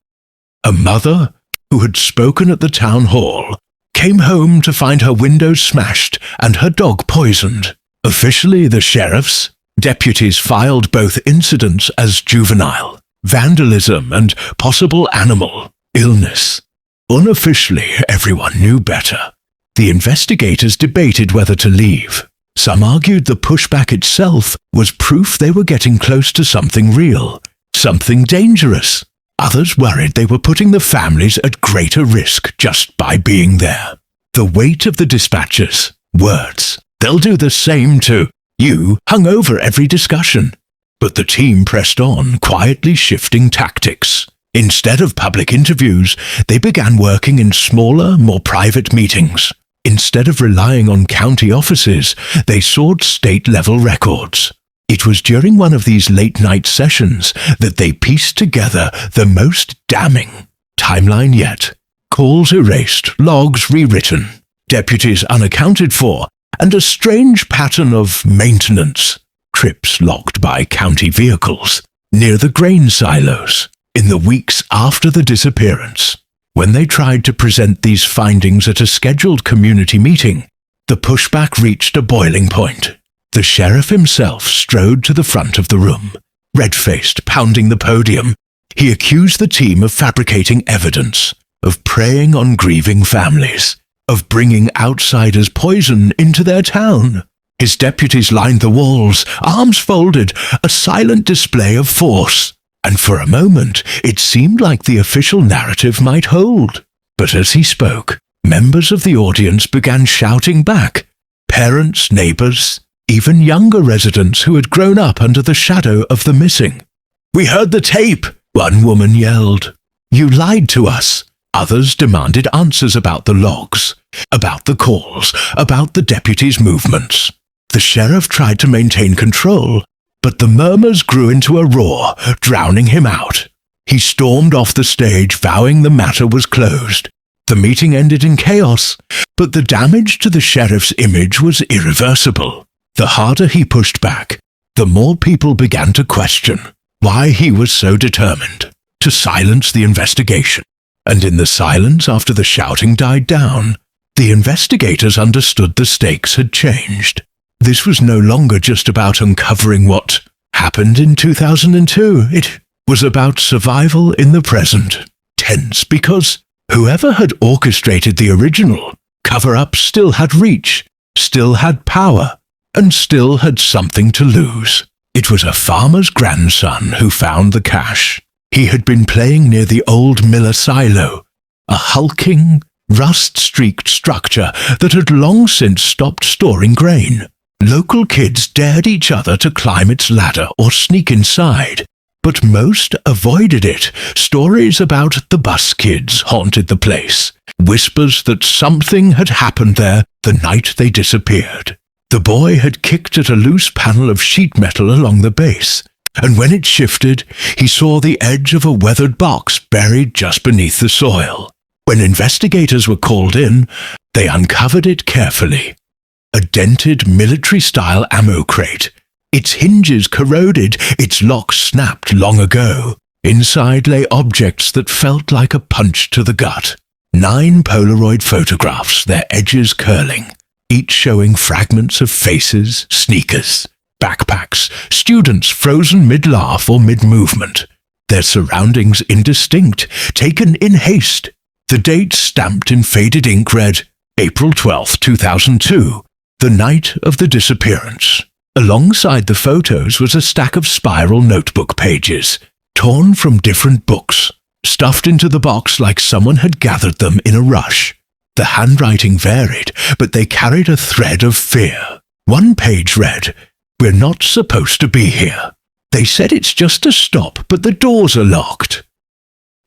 A mother, who had spoken at the town hall, came home to find her windows smashed and her dog poisoned. Officially the sheriff's, deputies filed both incidents as juvenile, vandalism and possible animal illness. Unofficially, everyone knew better. The investigators debated whether to leave. Some argued the pushback itself was proof they were getting close to something real, something dangerous. Others worried they were putting the families at greater risk just by being there. The weight of the dispatches, words, they'll do the same to you, hung over every discussion. But the team pressed on, quietly shifting tactics. Instead of public interviews, they began working in smaller, more private meetings. Instead of relying on county offices, they sought state-level records. It was during one of these late-night sessions that they pieced together the most damning timeline yet. Calls erased, logs rewritten, deputies unaccounted for, and a strange pattern of maintenance. Trips logged by county vehicles near the grain silos in the weeks after the disappearance. When they tried to present these findings at a scheduled community meeting, the pushback reached a boiling point. The sheriff himself strode to the front of the room. Red-faced, pounding the podium, he accused the team of fabricating evidence, of preying on grieving families, of bringing outsiders' poison into their town. His deputies lined the walls, arms folded, a silent display of force. And for a moment, it seemed like the official narrative might hold. But as he spoke, members of the audience began shouting back. Parents, neighbors, even younger residents who had grown up under the shadow of the missing. "We heard the tape," one woman yelled. "You lied to us." Others demanded answers about the logs, about the calls, about the deputies' movements. The sheriff tried to maintain control, but the murmurs grew into a roar, drowning him out. He stormed off the stage, vowing the matter was closed. The meeting ended in chaos, but the damage to the sheriff's image was irreversible. The harder he pushed back, the more people began to question why he was so determined to silence the investigation. And in the silence after the shouting died down, the investigators understood the stakes had changed. This was no longer just about uncovering what happened in 2002. It was about survival in the present. Tense because whoever had orchestrated the original cover-up still had reach, still had power, and still had something to lose. It was a farmer's grandson who found the cache. He had been playing near the old Miller silo, a hulking, rust-streaked structure that had long since stopped storing grain. Local kids dared each other to climb its ladder or sneak inside, but most avoided it. Stories about the bus kids haunted the place, whispers that something had happened there the night they disappeared. The boy had kicked at a loose panel of sheet metal along the base, and when it shifted, he saw the edge of a weathered box buried just beneath the soil. When investigators were called in, they uncovered it carefully. A dented military-style ammo crate. Its hinges corroded, its lock snapped long ago. Inside lay objects that felt like a punch to the gut. 9 Polaroid photographs, their edges curling, each showing fragments of faces, sneakers, backpacks, students frozen mid-laugh or mid-movement, their surroundings indistinct, taken in haste. The date stamped in faded ink read, April 12, 2002, the night of the disappearance. Alongside the photos was a stack of spiral notebook pages, torn from different books, stuffed into the box like someone had gathered them in a rush. The handwriting varied, but they carried a thread of fear. One page read, "We're not supposed to be here. They said it's just a stop, but the doors are locked."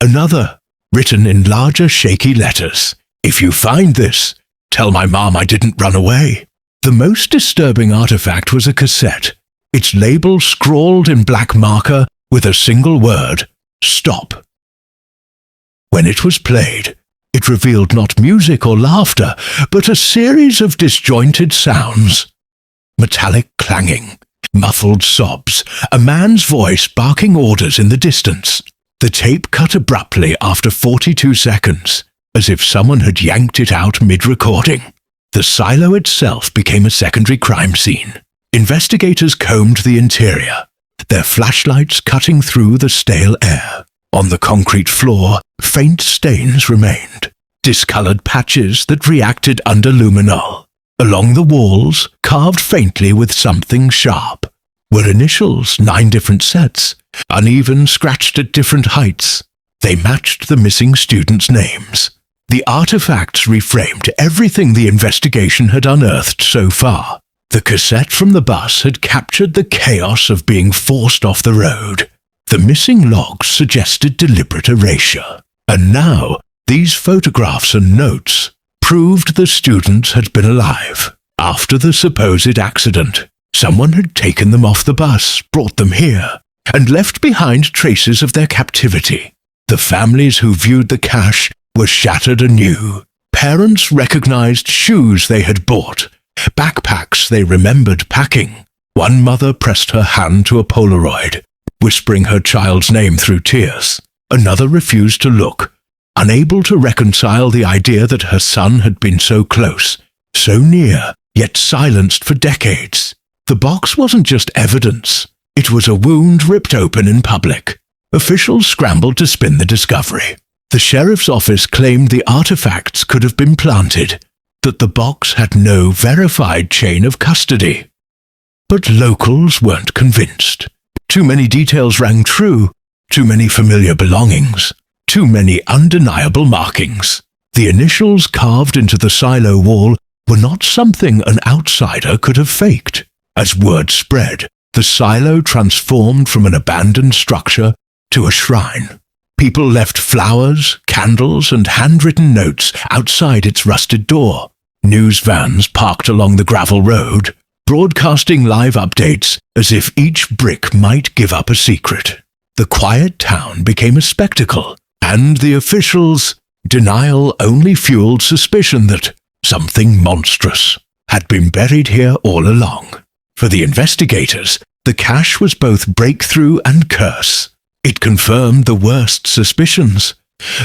Another, written in larger shaky letters, "If you find this, tell my mom I didn't run away." The most disturbing artifact was a cassette, its label scrawled in black marker with a single word, "Stop." When it was played, it revealed not music or laughter, but a series of disjointed sounds. Metallic clanging, muffled sobs, a man's voice barking orders in the distance. The tape cut abruptly after 42 seconds, as if someone had yanked it out mid-recording. The silo itself became a secondary crime scene. Investigators combed the interior, their flashlights cutting through the stale air. On the concrete floor, faint stains remained, discolored patches that reacted under luminol. Along the walls, carved faintly with something sharp, were initials, 9 different sets, uneven, scratched at different heights. They matched the missing students' names. The artifacts reframed everything the investigation had unearthed so far. The cassette from the bus had captured the chaos of being forced off the road. The missing logs suggested deliberate erasure. And now, these photographs and notes proved the students had been alive. After the supposed accident, someone had taken them off the bus, brought them here, and left behind traces of their captivity. The families who viewed the cache were shattered anew. Parents recognized shoes they had bought, backpacks they remembered packing. One mother pressed her hand to a Polaroid, whispering her child's name through tears. Another refused to look, unable to reconcile the idea that her son had been so close, so near, yet silenced for decades. The box wasn't just evidence. It was a wound ripped open in public. Officials scrambled to spin the discovery. The sheriff's office claimed the artifacts could have been planted, that the box had no verified chain of custody. But locals weren't convinced. Too many details rang true, too many familiar belongings, too many undeniable markings. The initials carved into the silo wall were not something an outsider could have faked. As word spread, the silo transformed from an abandoned structure to a shrine. People left flowers, candles, and handwritten notes outside its rusted door. News vans parked along the gravel road, broadcasting live updates as if each brick might give up a secret. The quiet town became a spectacle, and the officials' denial only fueled suspicion that something monstrous had been buried here all along. For the investigators, the cache was both breakthrough and curse. It confirmed the worst suspicions.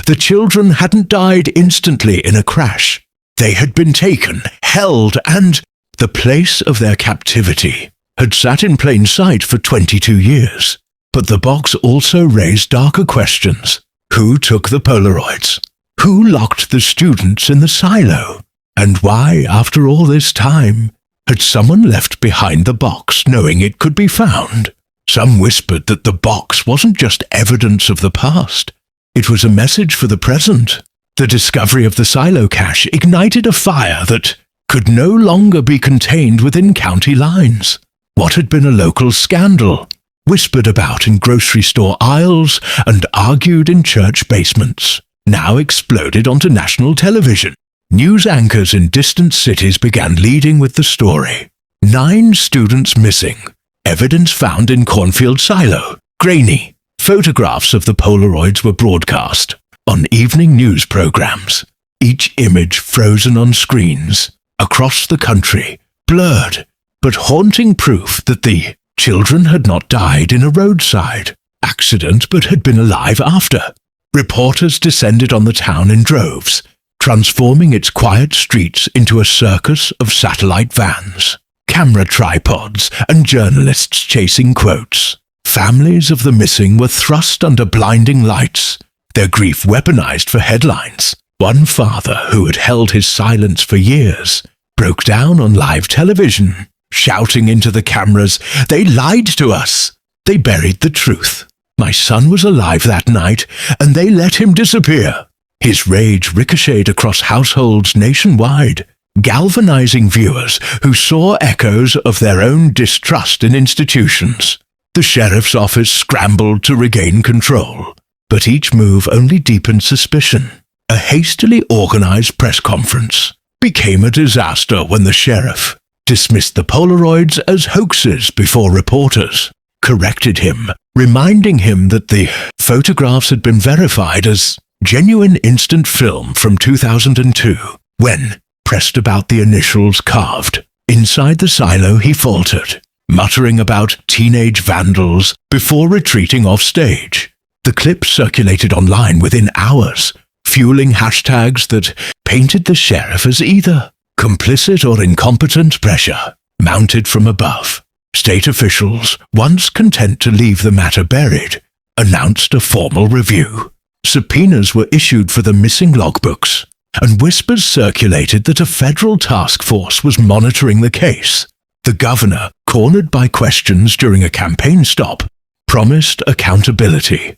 The children hadn't died instantly in a crash. They had been taken, held, and the place of their captivity had sat in plain sight for 22 years. But the box also raised darker questions. Who took the Polaroids? Who locked the students in the silo? And why, after all this time, had someone left behind the box knowing it could be found? Some whispered that the box wasn't just evidence of the past. It was a message for the present. The discovery of the silo cache ignited a fire that could no longer be contained within county lines. What had been a local scandal, whispered about in grocery store aisles and argued in church basements, now exploded onto national television. News anchors in distant cities began leading with the story. 9 students missing. Evidence found in Cornfield silo. Grainy. Photographs of the Polaroids were broadcast on evening news programs, each image frozen on screens across the country, blurred, but haunting proof that the children had not died in a roadside accident but had been alive after. Reporters descended on the town in droves, transforming its quiet streets into a circus of satellite vans, camera tripods, and journalists chasing quotes. Families of the missing were thrust under blinding lights, their grief weaponized for headlines. One father, who had held his silence for years, broke down on live television, shouting into the cameras, "They lied to us! They buried the truth. My son was alive that night, and they let him disappear." His rage ricocheted across households nationwide, galvanizing viewers who saw echoes of their own distrust in institutions. The sheriff's office scrambled to regain control, but each move only deepened suspicion. A hastily organized press conference became a disaster when the sheriff dismissed the Polaroids as hoaxes before reporters corrected him, reminding him that the photographs had been verified as genuine instant film from 2002. When pressed about the initials carved inside the silo, he faltered, muttering about teenage vandals before retreating off stage. The clip circulated online within hours, fueling hashtags that painted the sheriff as either complicit or incompetent. Pressure mounted from above. State officials, once content to leave the matter buried, announced a formal review. Subpoenas were issued for the missing logbooks, and whispers circulated that a federal task force was monitoring the case. The governor, cornered by questions during a campaign stop, promised accountability.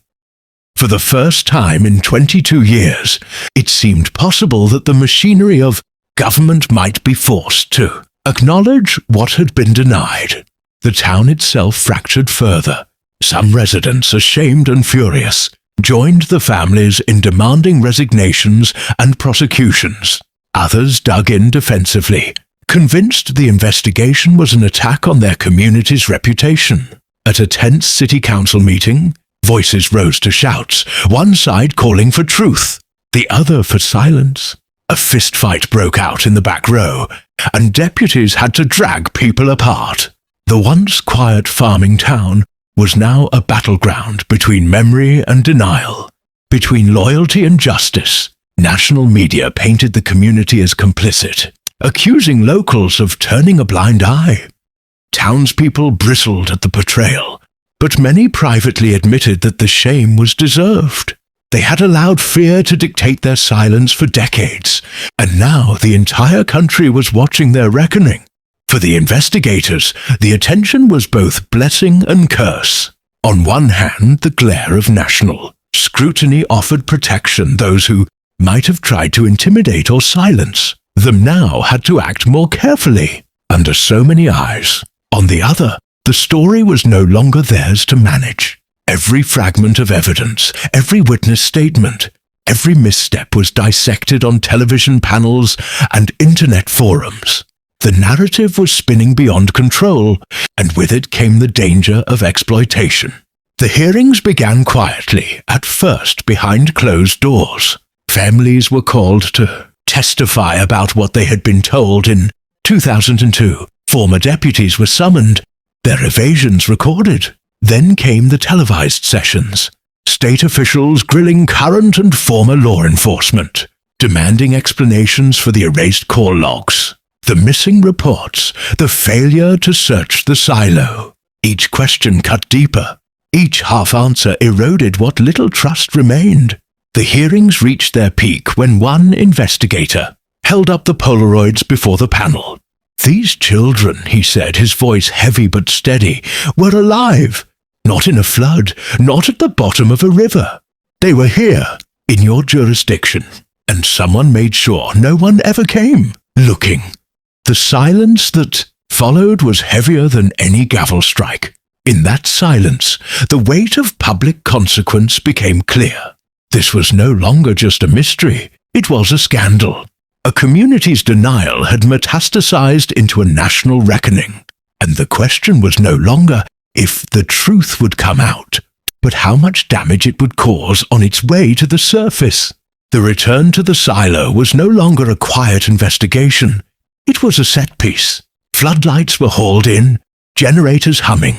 For the first time in 22 years, it seemed possible that the machinery of government might be forced to acknowledge what had been denied. The town itself fractured further. Some residents, ashamed and furious, joined the families in demanding resignations and prosecutions. Others dug in defensively, convinced the investigation was an attack on their community's reputation. At a tense city council meeting, voices rose to shouts, one side calling for truth, the other for silence. A fistfight broke out in the back row, and deputies had to drag people apart. The once quiet farming town was now a battleground between memory and denial, between loyalty and justice. National media painted the community as complicit, accusing locals of turning a blind eye. Townspeople bristled at the portrayal, but many privately admitted that the shame was deserved. They had allowed fear to dictate their silence for decades, and now the entire country was watching their reckoning. For the investigators, the attention was both blessing and curse. On one hand, the glare of national scrutiny offered protection. Those who might have tried to intimidate or silence them now had to act more carefully, under so many eyes. On the other, the story was no longer theirs to manage. Every fragment of evidence, every witness statement, every misstep was dissected on television panels and internet forums. The narrative was spinning beyond control, and with it came the danger of exploitation. The hearings began quietly, at first behind closed doors. Families were called to testify about what they had been told in 2002. Former deputies were summoned, their evasions recorded. Then came the televised sessions, state officials grilling current and former law enforcement, demanding explanations for the erased call logs, the missing reports, the failure to search the silo. Each question cut deeper. Each half-answer eroded what little trust remained. The hearings reached their peak when one investigator held up the Polaroids before the panel. "These children," he said, his voice heavy but steady, "were alive. Not in a flood, not at the bottom of a river. They were here, in your jurisdiction, and someone made sure no one ever came looking." The silence that followed was heavier than any gavel strike. In that silence, the weight of public consequence became clear. This was no longer just a mystery, it was a scandal. A community's denial had metastasized into a national reckoning, and the question was no longer if the truth would come out, but how much damage it would cause on its way to the surface. The return to the silo was no longer a quiet investigation. It was a set piece. Floodlights were hauled in, generators humming,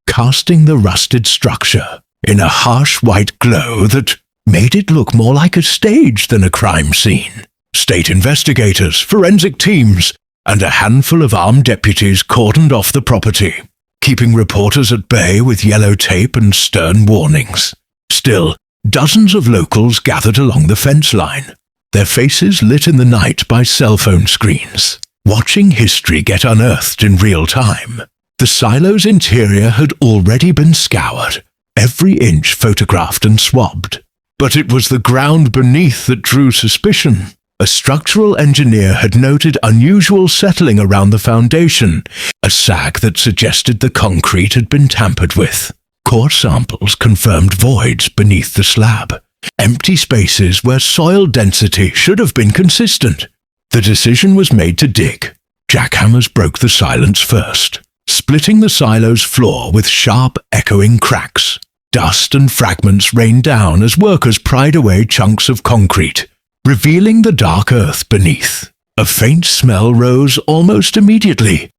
casting the rusted structure in a harsh white glow that made it look more like a stage than a crime scene. State investigators, forensic teams, and a handful of armed deputies cordoned off the property, keeping reporters at bay with yellow tape and stern warnings. Still, dozens of locals gathered along the fence line, their faces lit in the night by cell phone screens, watching history get unearthed in real time. The silo's interior had already been scoured, every inch photographed and swabbed. But it was the ground beneath that drew suspicion. A structural engineer had noted unusual settling around the foundation, a sag that suggested the concrete had been tampered with. Core samples confirmed voids beneath the slab, empty spaces where soil density should have been consistent. The decision was made to dig. Jackhammers broke the silence first, splitting the silo's floor with sharp, echoing cracks. Dust and fragments rained down as workers pried away chunks of concrete, revealing the dark earth beneath. A faint smell rose almost immediately.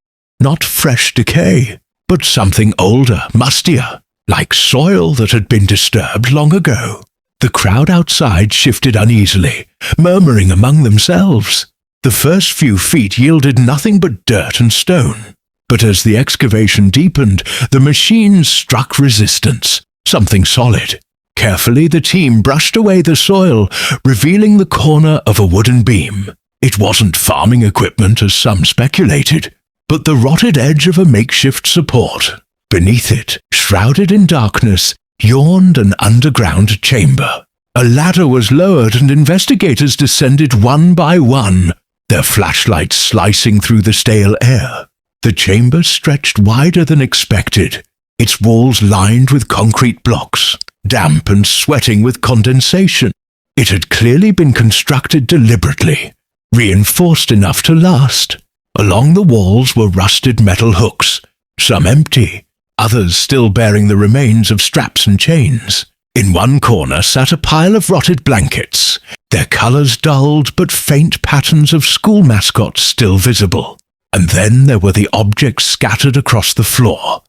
Not fresh decay, but something older, mustier, like soil that had been disturbed long ago. The crowd outside shifted uneasily, murmuring among themselves. The first few feet yielded nothing but dirt and stone. But as the excavation deepened, the machines struck resistance, something solid. Carefully, the team brushed away the soil, revealing the corner of a wooden beam. It wasn't farming equipment as some speculated, but the rotted edge of a makeshift support. Beneath it, shrouded in darkness, yawned an underground chamber. A ladder was lowered and investigators descended one by one, their flashlights slicing through the stale air. The chamber stretched wider than expected, its walls lined with concrete blocks, damp and sweating with condensation. It had clearly been constructed deliberately, reinforced enough to last. Along the walls were rusted metal hooks, some empty, others still bearing the remains of straps and chains. In one corner sat a pile of rotted blankets, their colors dulled but faint patterns of school mascots still visible. And then there were the objects scattered across the floor.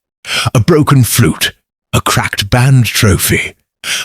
A broken flute, a cracked band trophy,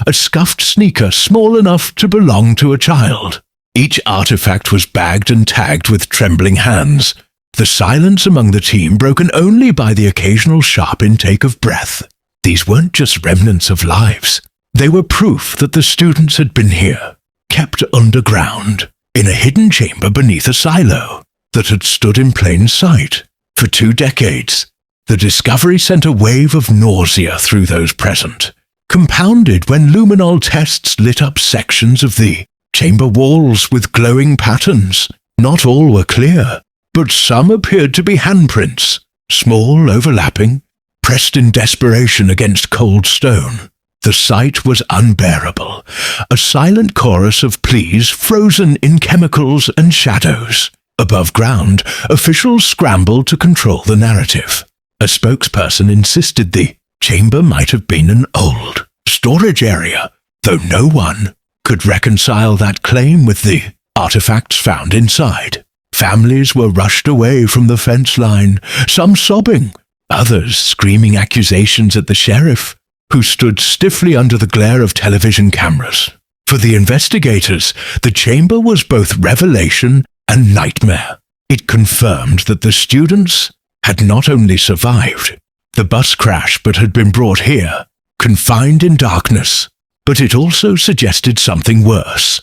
a scuffed sneaker small enough to belong to a child. Each artifact was bagged and tagged with trembling hands, the silence among the team broken only by the occasional sharp intake of breath. These weren't just remnants of lives. They were proof that the students had been here, kept underground, in a hidden chamber beneath a silo that had stood in plain sight for 2 decades. The discovery sent a wave of nausea through those present, compounded when luminol tests lit up sections of the chamber walls with glowing patterns. Not all were clear, but some appeared to be handprints, small, overlapping, pressed in desperation against cold stone. The sight was unbearable, a silent chorus of pleas frozen in chemicals and shadows. Above ground, officials scrambled to control the narrative. A spokesperson insisted the chamber might have been an old storage area, though no one could reconcile that claim with the artifacts found inside. Families were rushed away from the fence line, some sobbing, others screaming accusations at the sheriff, who stood stiffly under the glare of television cameras. For the investigators, the chamber was both revelation and nightmare. It confirmed that the students had not only survived the bus crash but had been brought here, confined in darkness, but it also suggested something worse.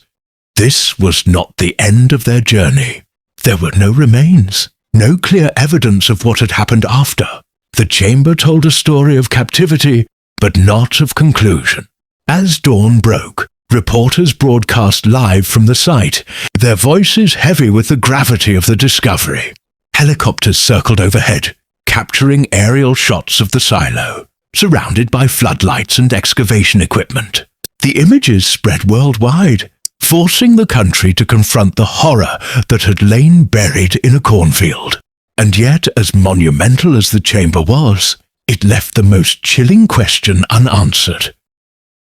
This was not the end of their journey. There were no remains, no clear evidence of what had happened after. The chamber told a story of captivity, but not of conclusion. As dawn broke, reporters broadcast live from the site, their voices heavy with the gravity of the discovery. Helicopters circled overhead, capturing aerial shots of the silo, surrounded by floodlights and excavation equipment. The images spread worldwide, forcing the country to confront the horror that had lain buried in a cornfield. And yet, as monumental as the chamber was, it left the most chilling question unanswered.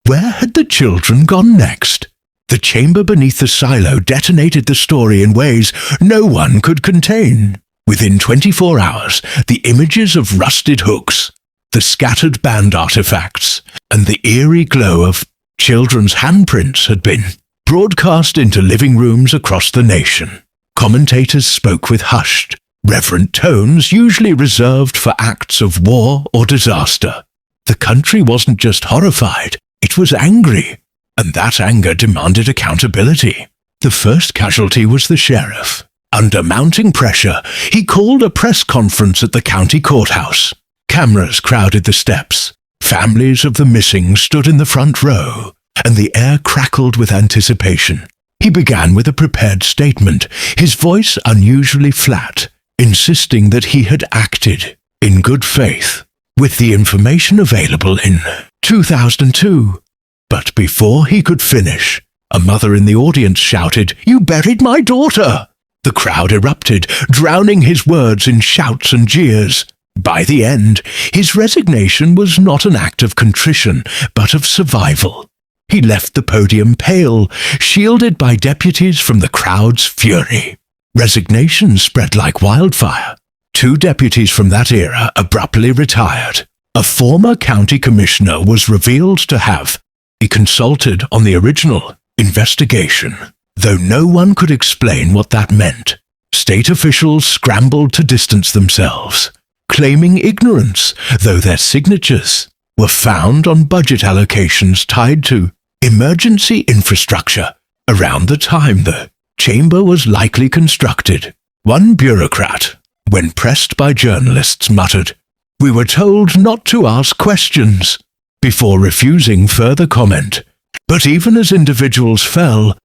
Where had the children gone next? The chamber beneath the silo detonated the story in ways no one could contain. Within 24 hours, the images of rusted hooks, the scattered band artifacts, and the eerie glow of children's handprints had been broadcast into living rooms across the nation. Commentators spoke with hushed, reverent tones usually reserved for acts of war or disaster. The country wasn't just horrified, it was angry, and that anger demanded accountability. The first casualty was the sheriff. Under mounting pressure, he called a press conference at the county courthouse. Cameras crowded the steps. Families of the missing stood in the front row, and the air crackled with anticipation. He began with a prepared statement, his voice unusually flat, insisting that he had acted in good faith with the information available in 2002. But before he could finish, a mother in the audience shouted, "You buried my daughter!" The crowd erupted, drowning his words in shouts and jeers. By the end, his resignation was not an act of contrition, but of survival. He left the podium pale, shielded by deputies from the crowd's fury. Resignation spread like wildfire. 2 deputies from that era abruptly retired. A former county commissioner was revealed to have consulted on the original investigation, though no one could explain what that meant. State officials scrambled to distance themselves, claiming ignorance, though their signatures were found on budget allocations tied to emergency infrastructure around the time the chamber was likely constructed. One bureaucrat, when pressed by journalists, muttered, "We were told not to ask questions," before refusing further comment. But even as individuals fell,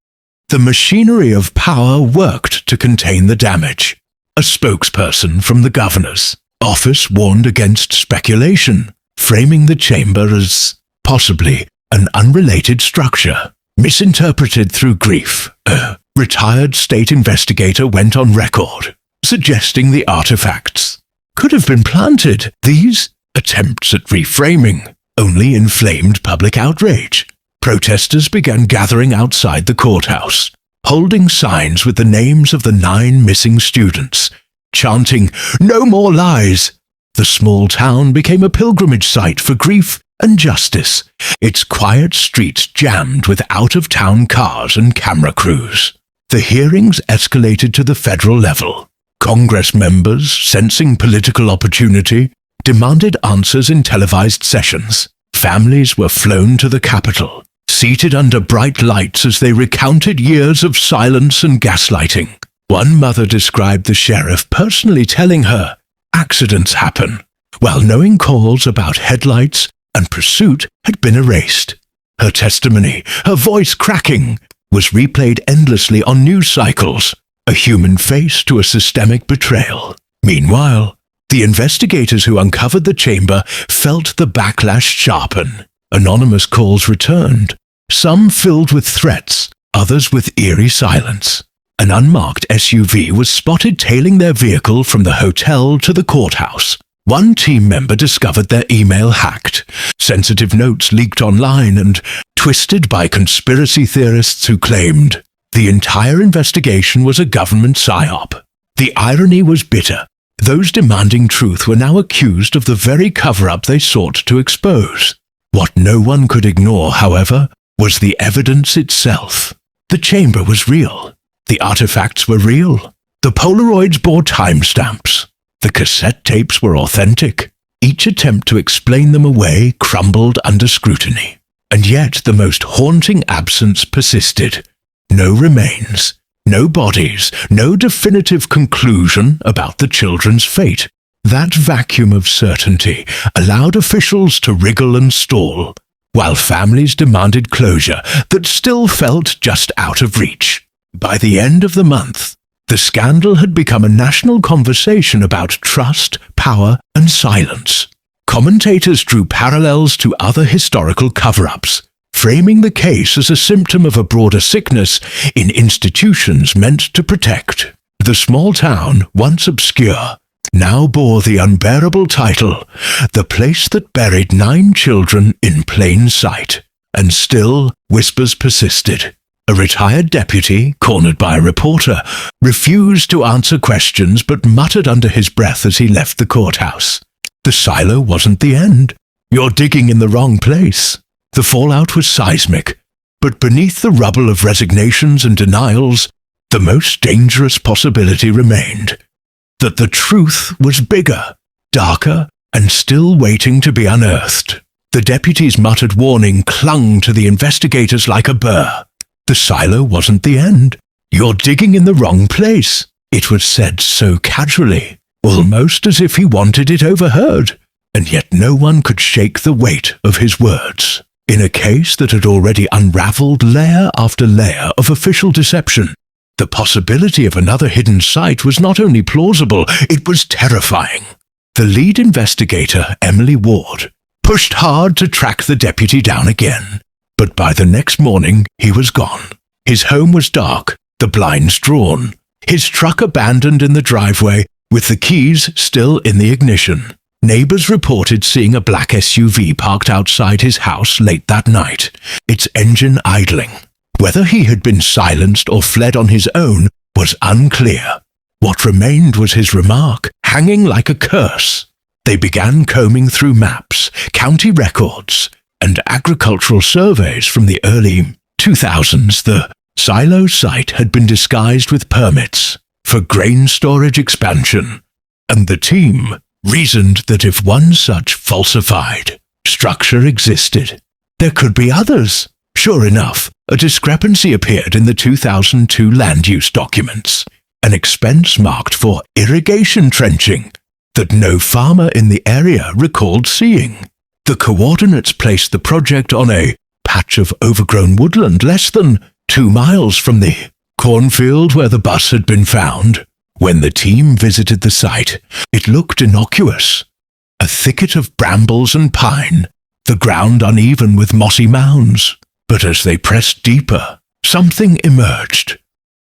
the machinery of power worked to contain the damage. A spokesperson from the governor's office warned against speculation, framing the chamber as possibly an unrelated structure, misinterpreted through grief. A retired state investigator went on record, suggesting the artifacts could have been planted. These attempts at reframing only inflamed public outrage. Protesters began gathering outside the courthouse, holding signs with the names of the 9 missing students, chanting, "No more lies!" The small town became a pilgrimage site for grief and justice, its quiet streets jammed with out-of-town cars and camera crews. The hearings escalated to the federal level. Congress members, sensing political opportunity, demanded answers in televised sessions. Families were flown to the Capitol, seated under bright lights as they recounted years of silence and gaslighting. One mother described the sheriff personally telling her, "Accidents happen," while knowing calls about headlights and pursuit had been erased. Her testimony, her voice cracking, was replayed endlessly on news cycles, a human face to a systemic betrayal. Meanwhile, the investigators who uncovered the chamber felt the backlash sharpen. Anonymous calls returned, some filled with threats, others with eerie silence. An unmarked SUV was spotted tailing their vehicle from the hotel to the courthouse. One team member discovered their email hacked, sensitive notes leaked online, and twisted by conspiracy theorists who claimed the entire investigation was a government psyop. The irony was bitter. Those demanding truth were now accused of the very cover-up they sought to expose. What no one could ignore, however, was the evidence itself. The chamber was real. The artifacts were real. The Polaroids bore timestamps. The cassette tapes were authentic. Each attempt to explain them away crumbled under scrutiny. And yet the most haunting absence persisted. No remains, no bodies, no definitive conclusion about the children's fate. That vacuum of certainty allowed officials to wriggle and stall, while families demanded closure that still felt just out of reach. By the end of the month, the scandal had become a national conversation about trust, power, and silence. Commentators drew parallels to other historical cover-ups, framing the case as a symptom of a broader sickness in institutions meant to protect. The small town, once obscure, now bore the unbearable title, "The Place That Buried 9 Children in Plain Sight." And still, whispers persisted. A retired deputy, cornered by a reporter, refused to answer questions but muttered under his breath as he left the courthouse, The silo wasn't the end. You're digging in the wrong place. The fallout was seismic, but beneath the rubble of resignations and denials, the most dangerous possibility remained. That the truth was bigger, darker, and still waiting to be unearthed. The deputy's muttered warning clung to the investigators like a burr. The silo wasn't the end. You're digging in the wrong place. It was said so casually, almost as if he wanted it overheard, and yet no one could shake the weight of his words. In a case that had already unraveled layer after layer of official deception, the possibility of another hidden site was not only plausible, it was terrifying. The lead investigator, Emily Ward, pushed hard to track the deputy down again, but by the next morning he was gone. His home was dark, the blinds drawn, his truck abandoned in the driveway with the keys still in the ignition. Neighbors reported seeing a black SUV parked outside his house late that night, its engine idling. Whether he had been silenced or fled on his own was unclear. What remained was his remark, hanging like a curse. They began combing through maps, county records, and agricultural surveys from the early 2000s. The silo site had been disguised with permits for grain storage expansion, and the team reasoned that if one such falsified structure existed, there could be others. Sure enough, a discrepancy appeared in the 2002 land use documents, an expense marked for irrigation trenching that no farmer in the area recalled seeing. The coordinates placed the project on a patch of overgrown woodland less than 2 miles from the cornfield where the bus had been found. When the team visited the site, it looked innocuous. A thicket of brambles and pine, the ground uneven with mossy mounds. But as they pressed deeper, something emerged.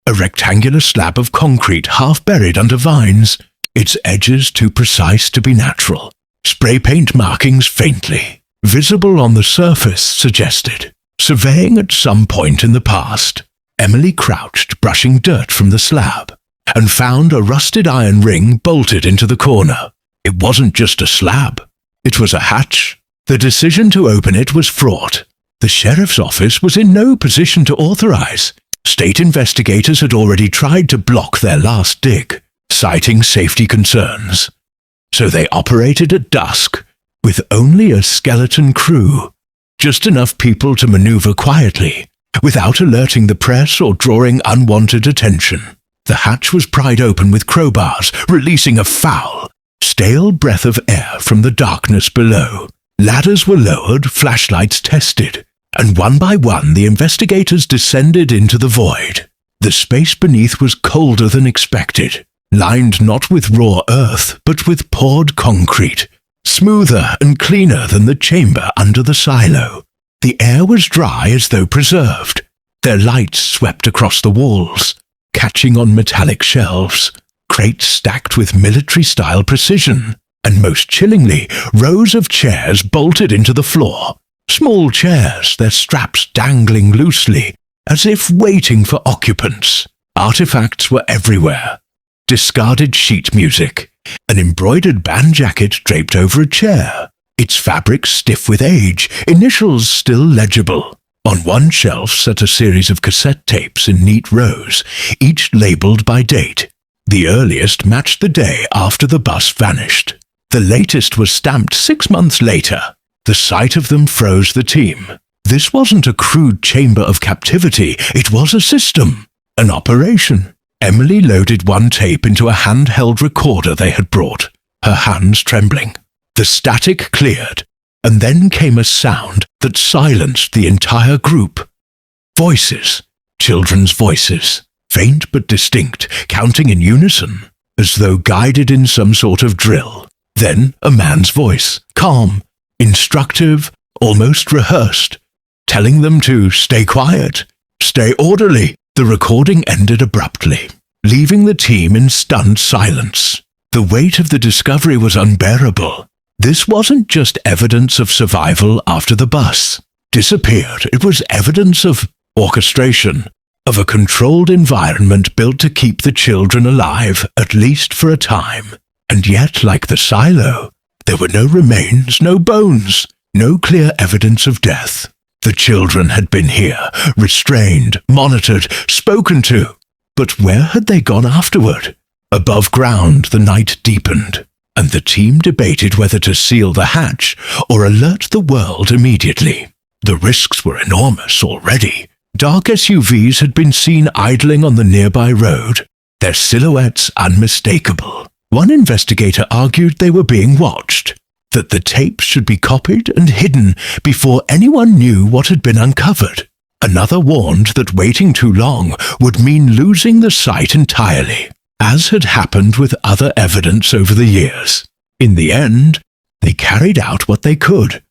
A rectangular slab of concrete half buried under vines, its edges too precise to be natural. Spray paint markings faintly visible on the surface suggested. Surveying at some point in the past, Emily crouched, brushing dirt from the slab, and found a rusted iron ring bolted into the corner. It wasn't just a slab. It was a hatch. The decision to open it was fraught. The sheriff's office was in no position to authorize. State investigators had already tried to block their last dig, citing safety concerns. So they operated at dusk, with only a skeleton crew, just enough people to maneuver quietly, without alerting the press or drawing unwanted attention. The hatch was pried open with crowbars, releasing a foul, stale breath of air from the darkness below. Ladders were lowered, flashlights tested, and one by one the investigators descended into the void. The space beneath was colder than expected, lined not with raw earth, but with poured concrete, smoother and cleaner than the chamber under the silo. The air was dry as though preserved. Their lights swept across the walls, catching on metallic shelves, crates stacked with military-style precision, and most chillingly, rows of chairs bolted into the floor. Small chairs, their straps dangling loosely, as if waiting for occupants. Artifacts were everywhere. Discarded sheet music, an embroidered band jacket draped over a chair, its fabric stiff with age, initials still legible. On one shelf sat a series of cassette tapes in neat rows, each labeled by date. The earliest matched the day after the bus vanished. The latest was stamped 6 months later. The sight of them froze the team. This wasn't a crude chamber of captivity, it was a system, an operation. Emily loaded one tape into a handheld recorder they had brought, her hands trembling. The static cleared, and then came a sound that silenced the entire group. Voices, children's voices, faint but distinct, counting in unison, as though guided in some sort of drill. Then a man's voice, calm, instructive, almost rehearsed, telling them to stay quiet, stay orderly. The recording ended abruptly, leaving the team in stunned silence. The weight of the discovery was unbearable. This wasn't just evidence of survival after the bus disappeared. It was evidence of orchestration, of a controlled environment built to keep the children alive, at least for a time. And yet, like the silo, There were no remains, no bones, no clear evidence of death. The children had been here, restrained, monitored, spoken to. But where had they gone afterward? Above ground, the night deepened, and the team debated whether to seal the hatch or alert the world immediately. The risks were enormous already. Dark SUVs had been seen idling on the nearby road, their silhouettes unmistakable. One investigator argued they were being watched, that the tapes should be copied and hidden before anyone knew what had been uncovered. Another warned that waiting too long would mean losing the site entirely, as had happened with other evidence over the years. In the end, they carried out what they could.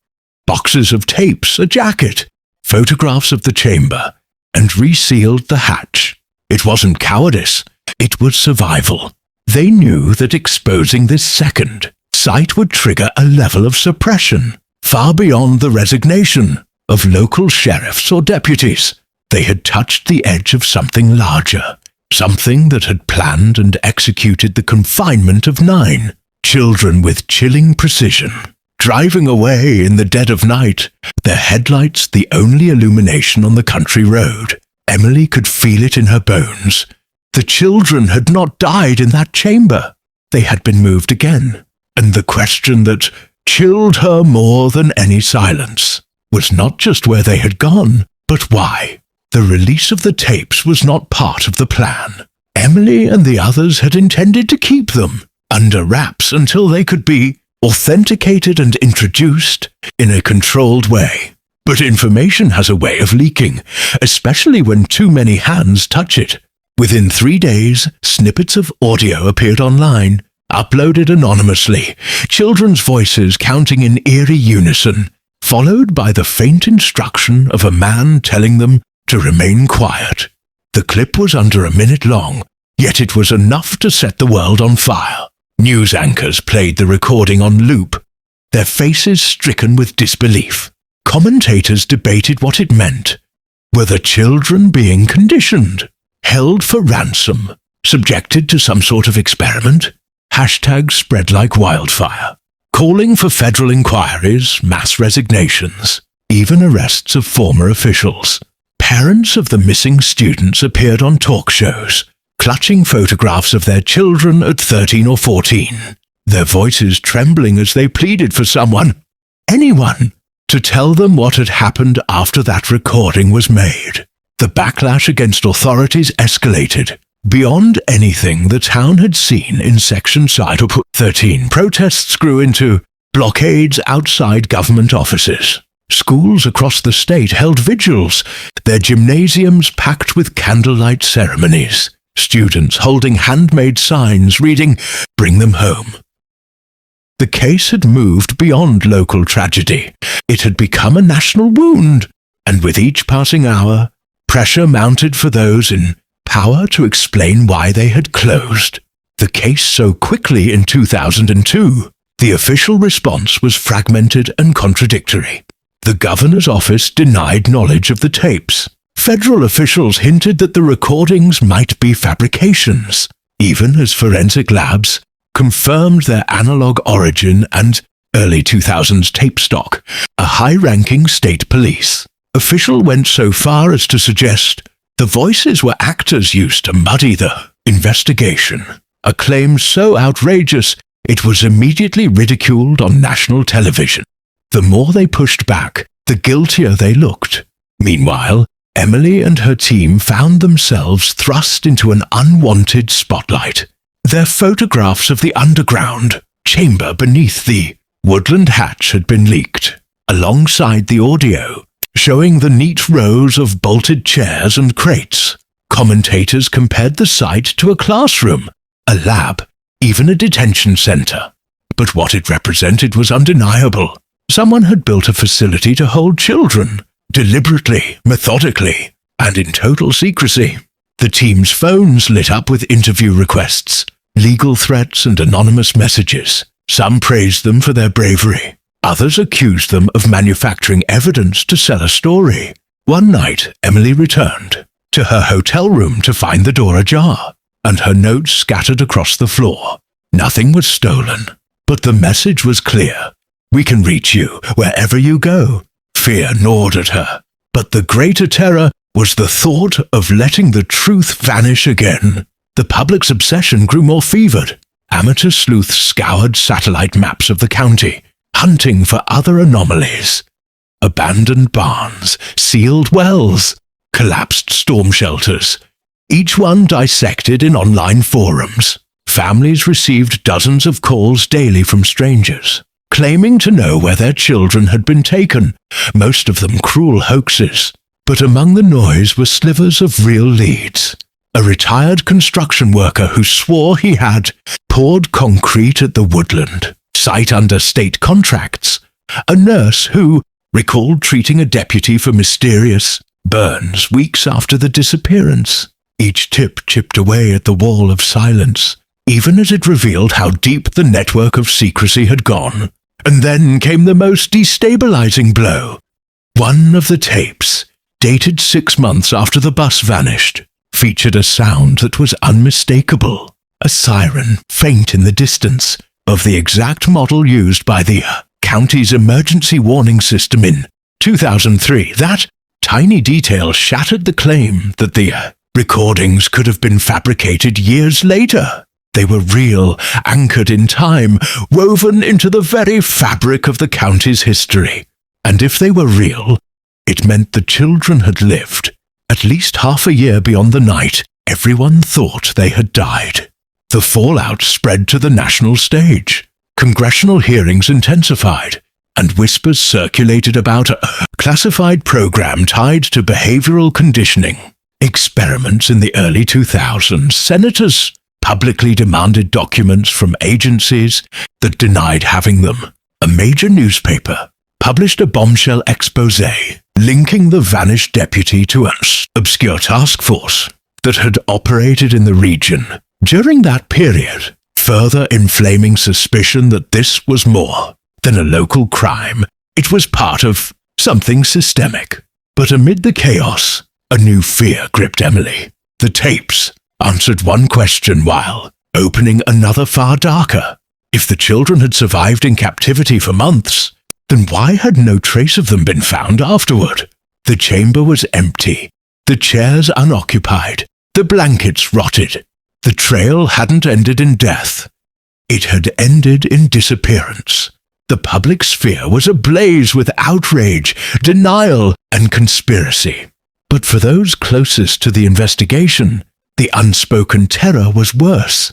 Boxes of tapes, a jacket, photographs of the chamber, and resealed the hatch. It wasn't cowardice, it was survival. They knew that exposing this second site would trigger a level of suppression, far beyond the resignation of local sheriffs or deputies. They had touched the edge of something larger, something that had planned and executed the confinement of 9 children with chilling precision. Driving away in the dead of night, their headlights the only illumination on the country road. Emily could feel it in her bones. The children had not died in that chamber. They had been moved again. And the question that chilled her more than any silence was not just where they had gone, but why. The release of the tapes was not part of the plan. Emily and the others had intended to keep them under wraps until they could be authenticated and introduced in a controlled way. But information has a way of leaking, especially when too many hands touch it. Within 3 days, snippets of audio appeared online, uploaded anonymously, children's voices counting in eerie unison, followed by the faint instruction of a man telling them to remain quiet. The clip was under a minute long, yet it was enough to set the world on fire. News anchors played the recording on loop, their faces stricken with disbelief. Commentators debated what it meant. Were the children being conditioned, held for ransom, subjected to some sort of experiment? Hashtags spread like wildfire, calling for federal inquiries, mass resignations, even arrests of former officials. Parents of the missing students appeared on talk shows, clutching photographs of their children at 13 or 14, their voices trembling as they pleaded for someone, anyone, to tell them what had happened after that recording was made. The backlash against authorities escalated. Beyond anything the town had seen in Section Side 13, protests grew into blockades outside government offices. Schools across the state held vigils, their gymnasiums packed with candlelight ceremonies, students holding handmade signs reading, "Bring them home." The case had moved beyond local tragedy. It had become a national wound, and with each passing hour, pressure mounted for those in power to explain why they had closed. The case so quickly in 2002, the official response was fragmented and contradictory. The governor's office denied knowledge of the tapes. Federal officials hinted that the recordings might be fabrications, even as forensic labs confirmed their analog origin and early 2000s tape stock. A high-ranking state police official went so far as to suggest the voices were actors used to muddy the investigation, a claim so outrageous it was immediately ridiculed on national television. The more they pushed back, the guiltier they looked. Meanwhile, Emily and her team found themselves thrust into an unwanted spotlight. Their photographs of the underground chamber beneath the woodland hatch had been leaked, alongside the audio, showing the neat rows of bolted chairs and crates. Commentators compared the site to a classroom, a lab, even a detention center. But what it represented was undeniable. Someone had built a facility to hold children, deliberately, methodically, and in total secrecy. The team's phones lit up with interview requests, legal threats and anonymous messages. Some praised them for their bravery. Others accused them of manufacturing evidence to sell a story. One night, Emily returned to her hotel room to find the door ajar, and her notes scattered across the floor. Nothing was stolen, But the message was clear. We can reach you wherever you go. Fear gnawed at her. But the greater terror was the thought of letting the truth vanish again. The public's obsession grew more fevered. Amateur sleuths scoured satellite maps of the county, hunting for other anomalies. Abandoned barns, sealed wells, collapsed storm shelters, each one dissected in online forums. Families received dozens of calls daily from strangers, claiming to know where their children had been taken, most of them cruel hoaxes. But among the noise were slivers of real leads. A retired construction worker who swore he had poured concrete at the woodland, site under state contracts. A nurse who recalled treating a deputy for mysterious burns weeks after the disappearance. Each tip chipped away at the wall of silence, even as it revealed how deep the network of secrecy had gone. And then came the most destabilizing blow. One of the tapes, dated 6 months after the bus vanished, featured a sound that was unmistakable. A siren, faint in the distance, of the exact model used by the county's emergency warning system in 2003. That tiny detail shattered the claim that the recordings could have been fabricated years later. They were real, anchored in time, woven into the very fabric of the county's history. And if they were real, it meant the children had lived. At least half a year beyond the night, everyone thought they had died. The fallout spread to the national stage. Congressional hearings intensified, and whispers circulated about a classified program tied to behavioral conditioning. Experiments in the early 2000s, senators publicly demanded documents from agencies that denied having them. A major newspaper published a bombshell expose linking the vanished deputy to an obscure task force that had operated in the region during that period, further inflaming suspicion that this was more than a local crime. It was part of something systemic. But amid the chaos, a new fear gripped Emily. The tapes answered one question while opening another far darker. If the children had survived in captivity for months, then why had no trace of them been found afterward? The chamber was empty, the chairs unoccupied, the blankets rotted. The trail hadn't ended in death. It had ended in disappearance. The public sphere was ablaze with outrage, denial, and conspiracy. But for those closest to the investigation, the unspoken terror was worse.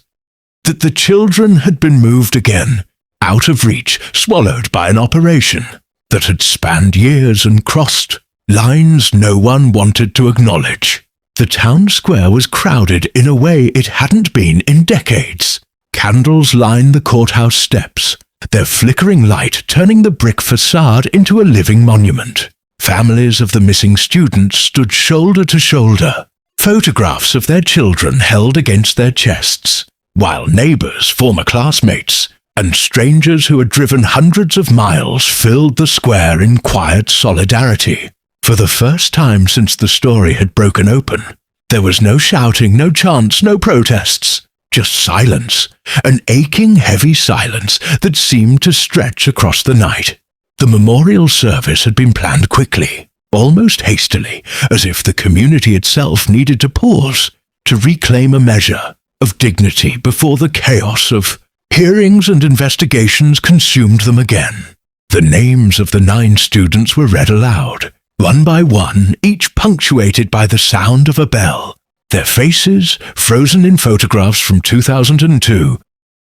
That the children had been moved again, out of reach, swallowed by an operation that had spanned years and crossed lines no one wanted to acknowledge. The town square was crowded in a way it hadn't been in decades. Candles lined the courthouse steps, their flickering light turning the brick facade into a living monument. Families of the missing students stood shoulder to shoulder, photographs of their children held against their chests, while neighbors, former classmates, and strangers who had driven hundreds of miles filled the square in quiet solidarity. For the first time since the story had broken open, there was no shouting, no chants, no protests, just silence, an aching, heavy silence that seemed to stretch across the night. The memorial service had been planned quickly, almost hastily, as if the community itself needed to pause to reclaim a measure of dignity before the chaos of hearings and investigations consumed them again. The names of the 9 students were read aloud, one by one, each punctuated by the sound of a bell. Their faces, frozen in photographs from 2002,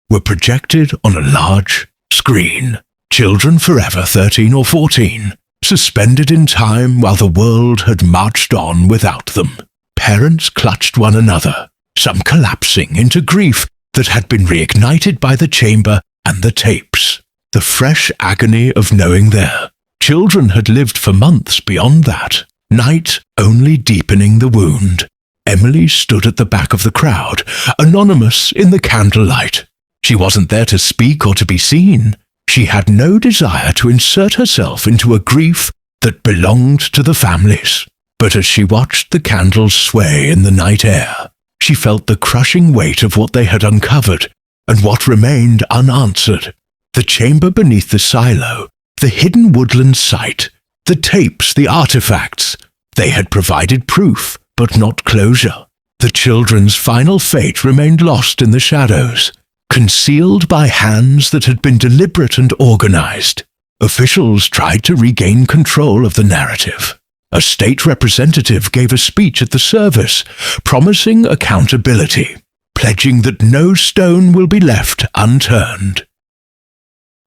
were projected on a large screen. Children forever 13 or 14, suspended in time while the world had marched on without them. Parents clutched one another, some collapsing into grief that had been reignited by the chamber and the tapes. The fresh agony of knowing their children had lived for months beyond that, night only deepening the wound. Emily stood at the back of the crowd, anonymous in the candlelight. She wasn't there to speak or to be seen. She had no desire to insert herself into a grief that belonged to the families. But as she watched the candles sway in the night air, she felt the crushing weight of what they had uncovered and what remained unanswered. The chamber beneath the silo, the hidden woodland site, the tapes, the artifacts. They had provided proof, but not closure. The children's final fate remained lost in the shadows, concealed by hands that had been deliberate and organized. Officials tried to regain control of the narrative. A state representative gave a speech at the service, promising accountability, pledging that no stone will be left unturned.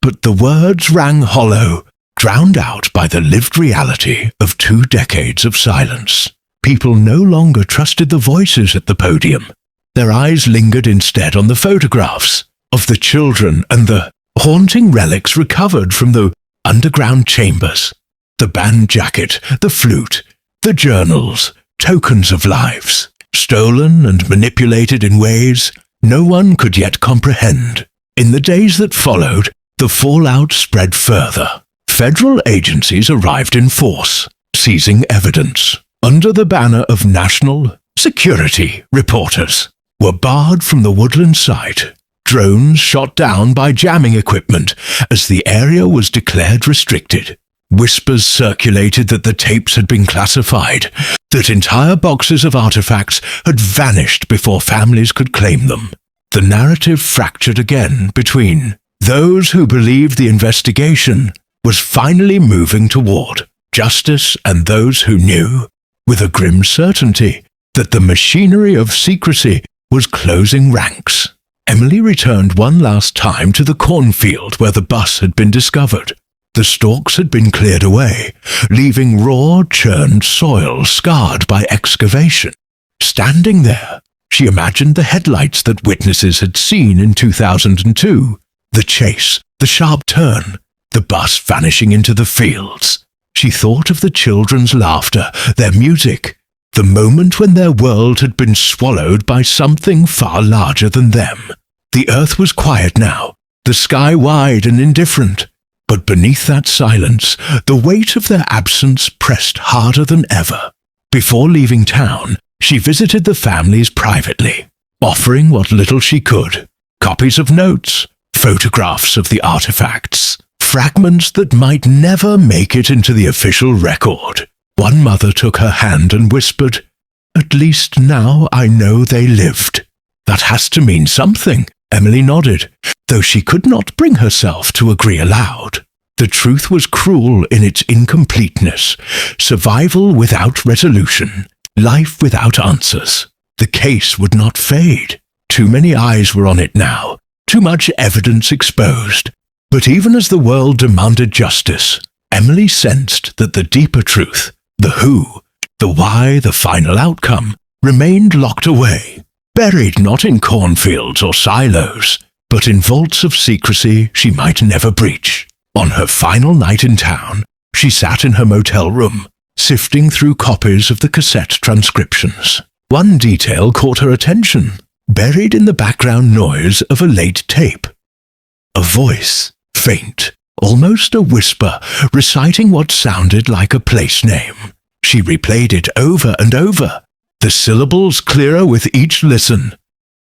But the words rang hollow, drowned out by the lived reality of 2 decades of silence. People no longer trusted the voices at the podium. Their eyes lingered instead on the photographs of the children and the haunting relics recovered from the underground chambers. The band jacket, the flute, the journals, tokens of lives, stolen and manipulated in ways no one could yet comprehend. In the days that followed, the fallout spread further. Federal agencies arrived in force, seizing evidence. Under the banner of national security, reporters were barred from the woodland site. Drones shot down by jamming equipment as the area was declared restricted. Whispers circulated that the tapes had been classified, that entire boxes of artifacts had vanished before families could claim them. The narrative fractured again between those who believed the investigation was finally moving toward justice and those who knew, with a grim certainty, that the machinery of secrecy was closing ranks. Emily returned one last time to the cornfield where the bus had been discovered. The stalks had been cleared away, leaving raw, churned soil scarred by excavation. Standing there, she imagined the headlights that witnesses had seen in 2002, the chase, the sharp turn, the bus vanishing into the fields. She thought of the children's laughter, their music, the moment when their world had been swallowed by something far larger than them. The earth was quiet now, the sky wide and indifferent. But beneath that silence, the weight of their absence pressed harder than ever. Before leaving town, she visited the families privately, offering what little she could. Copies of notes, photographs of the artifacts, fragments that might never make it into the official record. One mother took her hand and whispered, "At least now I know they lived." "That has to mean something," Emily nodded, though she could not bring herself to agree aloud. The truth was cruel in its incompleteness, survival without resolution, life without answers. The case would not fade. Too many eyes were on it now, too much evidence exposed. But even as the world demanded justice, Emily sensed that the deeper truth, the who, the why, the final outcome, remained locked away, buried not in cornfields or silos, but in vaults of secrecy she might never breach. On her final night in town, she sat in her motel room, sifting through copies of the cassette transcriptions. One detail caught her attention, buried in the background noise of a late tape. A voice, faint, almost a whisper, reciting what sounded like a place name. She replayed it over and over, the syllables clearer with each listen.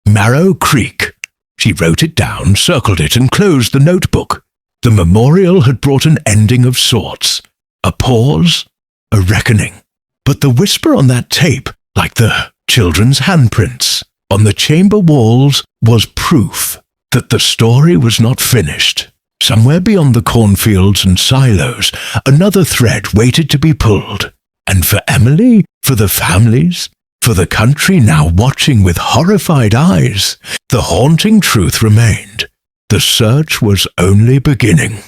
Marrow Creek. She wrote it down, circled it, and closed the notebook. The memorial had brought an ending of sorts, a pause, a reckoning. But the whisper on that tape, like the children's handprints on the chamber walls, was proof that the story was not finished. Somewhere beyond the cornfields and silos, another thread waited to be pulled. And for Emily, for the families, for the country now watching with horrified eyes, the haunting truth remained. The search was only beginning.